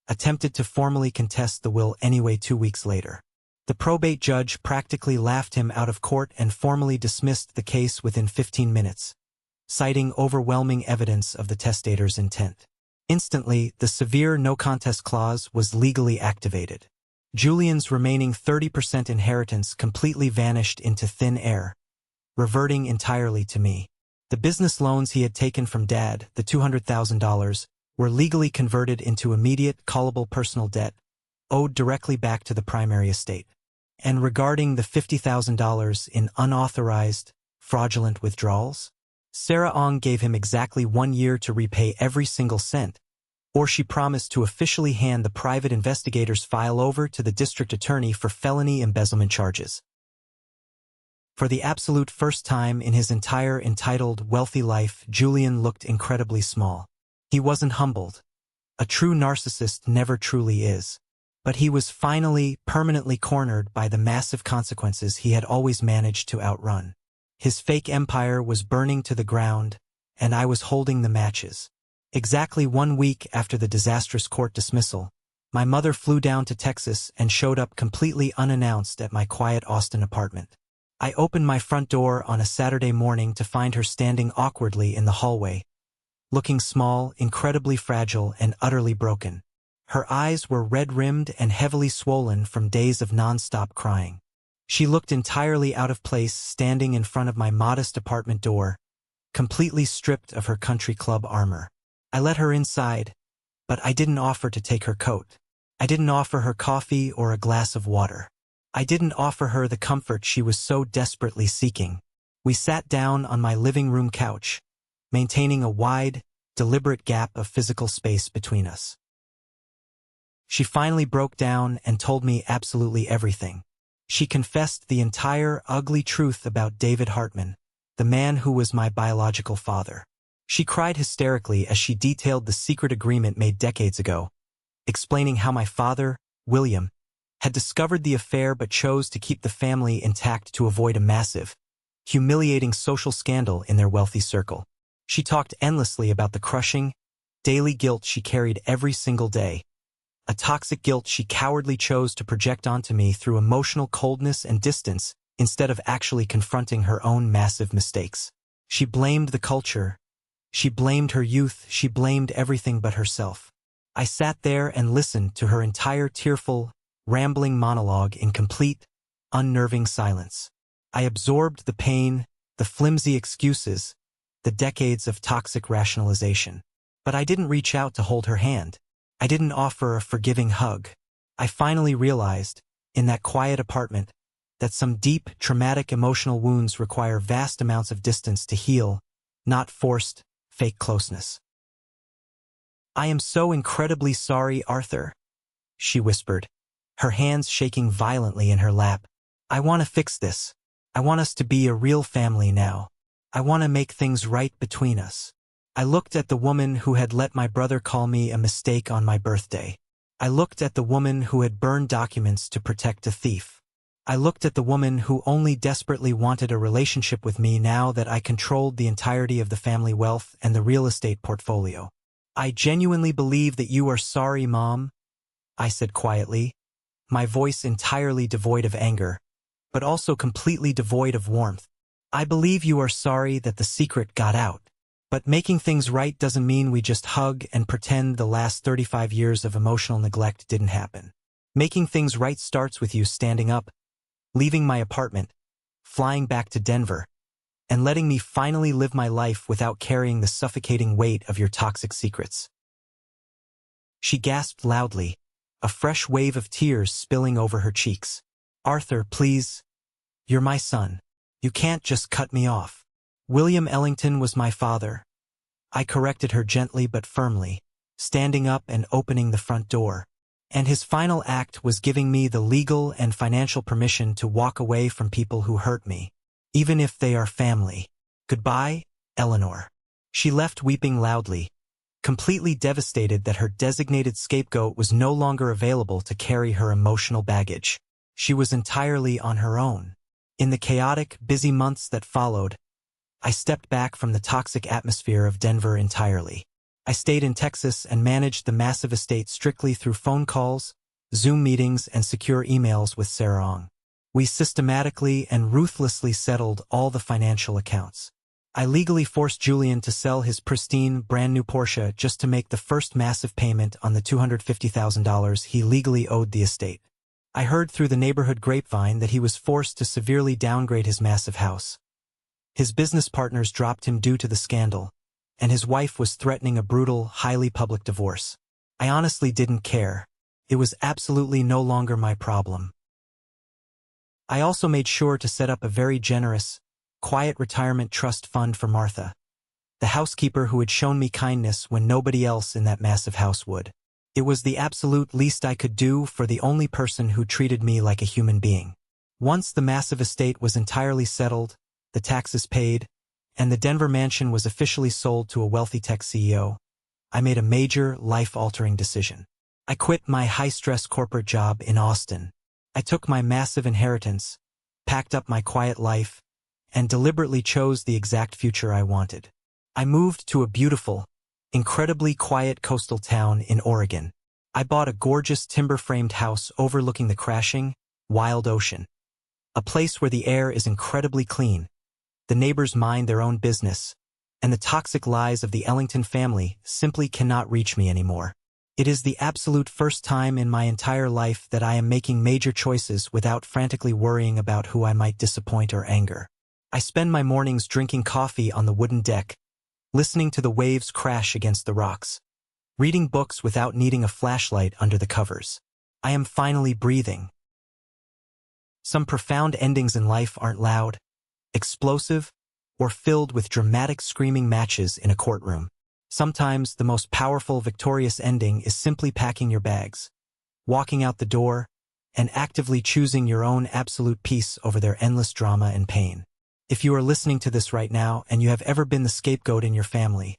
attempted to formally contest the will anyway 2 weeks later. The probate judge practically laughed him out of court and formally dismissed the case within 15 minutes, citing overwhelming evidence of the testator's intent. Instantly, the severe no-contest clause was legally activated. Julian's remaining 30% inheritance completely vanished into thin air, reverting entirely to me. The business loans he had taken from Dad, the $200,000, were legally converted into immediate, callable personal debt, owed directly back to the primary estate. And regarding the $50,000 in unauthorized, fraudulent withdrawals, Sarah Ong gave him exactly 1 year to repay every single cent, or she promised to officially hand the private investigator's file over to the district attorney for felony embezzlement charges. For the absolute first time in his entire entitled, wealthy life, Julian looked incredibly small. He wasn't humbled. A true narcissist never truly is. But he was finally, permanently cornered by the massive consequences he had always managed to outrun. His fake empire was burning to the ground, and I was holding the matches. Exactly 1 week after the disastrous court dismissal, my mother flew down to Texas and showed up completely unannounced at my quiet Austin apartment. I opened my front door on a Saturday morning to find her standing awkwardly in the hallway, looking small, incredibly fragile, and utterly broken. Her eyes were red-rimmed and heavily swollen from days of non-stop crying. She looked entirely out of place standing in front of my modest apartment door, completely stripped of her country club armor. I let her inside, but I didn't offer to take her coat. I didn't offer her coffee or a glass of water. I didn't offer her the comfort she was so desperately seeking. We sat down on my living room couch, maintaining a wide, deliberate gap of physical space between us. She finally broke down and told me absolutely everything. She confessed the entire ugly truth about David Hartman, the man who was my biological father. She cried hysterically as she detailed the secret agreement made decades ago, explaining how my father, William, had discovered the affair but chose to keep the family intact to avoid a massive, humiliating social scandal in their wealthy circle. She talked endlessly about the crushing, daily guilt she carried every single day, a toxic guilt she cowardly chose to project onto me through emotional coldness and distance instead of actually confronting her own massive mistakes. She blamed the culture. She blamed her youth. She blamed everything but herself. I sat there and listened to her entire tearful, rambling monologue in complete, unnerving silence. I absorbed the pain, the flimsy excuses, the decades of toxic rationalization. But I didn't reach out to hold her hand. I didn't offer a forgiving hug. I finally realized, in that quiet apartment, that some deep, traumatic emotional wounds require vast amounts of distance to heal, not forced, fake closeness. "I am so incredibly sorry, Arthur," she whispered, her hands shaking violently in her lap. "I want to fix this. I want us to be a real family now. I want to make things right between us." I looked at the woman who had let my brother call me a mistake on my birthday. I looked at the woman who had burned documents to protect a thief. I looked at the woman who only desperately wanted a relationship with me now that I controlled the entirety of the family wealth and the real estate portfolio. "I genuinely believe that you are sorry, Mom," I said quietly, my voice entirely devoid of anger, but also completely devoid of warmth. "I believe you are sorry that the secret got out. But making things right doesn't mean we just hug and pretend the last 35 years of emotional neglect didn't happen. Making things right starts with you standing up, leaving my apartment, flying back to Denver, and letting me finally live my life without carrying the suffocating weight of your toxic secrets." She gasped loudly, a fresh wave of tears spilling over her cheeks. "Arthur, please. You're my son. You can't just cut me off." "William Ellington was my father." I corrected her gently but firmly, standing up and opening the front door. "And his final act was giving me the legal and financial permission to walk away from people who hurt me, even if they are family. Goodbye, Eleanor." She left weeping loudly, completely devastated that her designated scapegoat was no longer available to carry her emotional baggage. She was entirely on her own. In the chaotic, busy months that followed, I stepped back from the toxic atmosphere of Denver entirely. I stayed in Texas and managed the massive estate strictly through phone calls, Zoom meetings, and secure emails with Sarah. We systematically and ruthlessly settled all the financial accounts. I legally forced Julian to sell his pristine, brand-new Porsche just to make the first massive payment on the $250,000 he legally owed the estate. I heard through the neighborhood grapevine that he was forced to severely downgrade his massive house. His business partners dropped him due to the scandal, and his wife was threatening a brutal, highly public divorce. I honestly didn't care. It was absolutely no longer my problem. I also made sure to set up a very generous, quiet retirement trust fund for Martha, the housekeeper who had shown me kindness when nobody else in that massive house would. It was the absolute least I could do for the only person who treated me like a human being. Once the massive estate was entirely settled, the taxes paid, and the Denver mansion was officially sold to a wealthy tech CEO, I made a major, life-altering decision. I quit my high-stress corporate job in Austin. I took my massive inheritance, packed up my quiet life, and deliberately chose the exact future I wanted. I moved to a beautiful, incredibly quiet coastal town in Oregon. I bought a gorgeous timber-framed house overlooking the crashing, wild ocean. A place where the air is incredibly clean, the neighbors mind their own business, and the toxic lies of the Ellington family simply cannot reach me anymore. It is the absolute first time in my entire life that I am making major choices without frantically worrying about who I might disappoint or anger. I spend my mornings drinking coffee on the wooden deck, listening to the waves crash against the rocks, reading books without needing a flashlight under the covers. I am finally breathing. Some profound endings in life aren't loud, explosive, or filled with dramatic screaming matches in a courtroom. Sometimes the most powerful, victorious ending is simply packing your bags, walking out the door, and actively choosing your own absolute peace over their endless drama and pain. If you are listening to this right now and you have ever been the scapegoat in your family,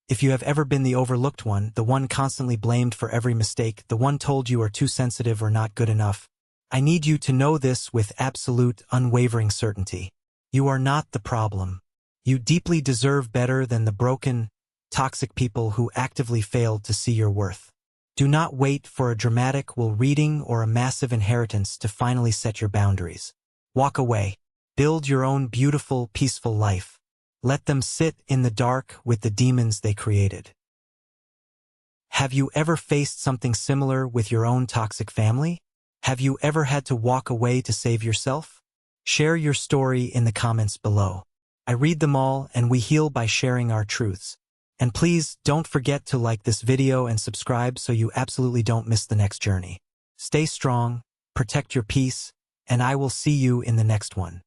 if you have ever been the overlooked one, the one constantly blamed for every mistake, the one told you are too sensitive or not good enough, I need you to know this with absolute, unwavering certainty. You are not the problem. You deeply deserve better than the broken, toxic people who actively failed to see your worth. Do not wait for a dramatic will reading or a massive inheritance to finally set your boundaries. Walk away. Build your own beautiful, peaceful life. Let them sit in the dark with the demons they created. Have you ever faced something similar with your own toxic family? Have you ever had to walk away to save yourself? Share your story in the comments below. I read them all and we heal by sharing our truths. And please don't forget to like this video and subscribe so you absolutely don't miss the next journey. Stay strong, protect your peace, and I will see you in the next one.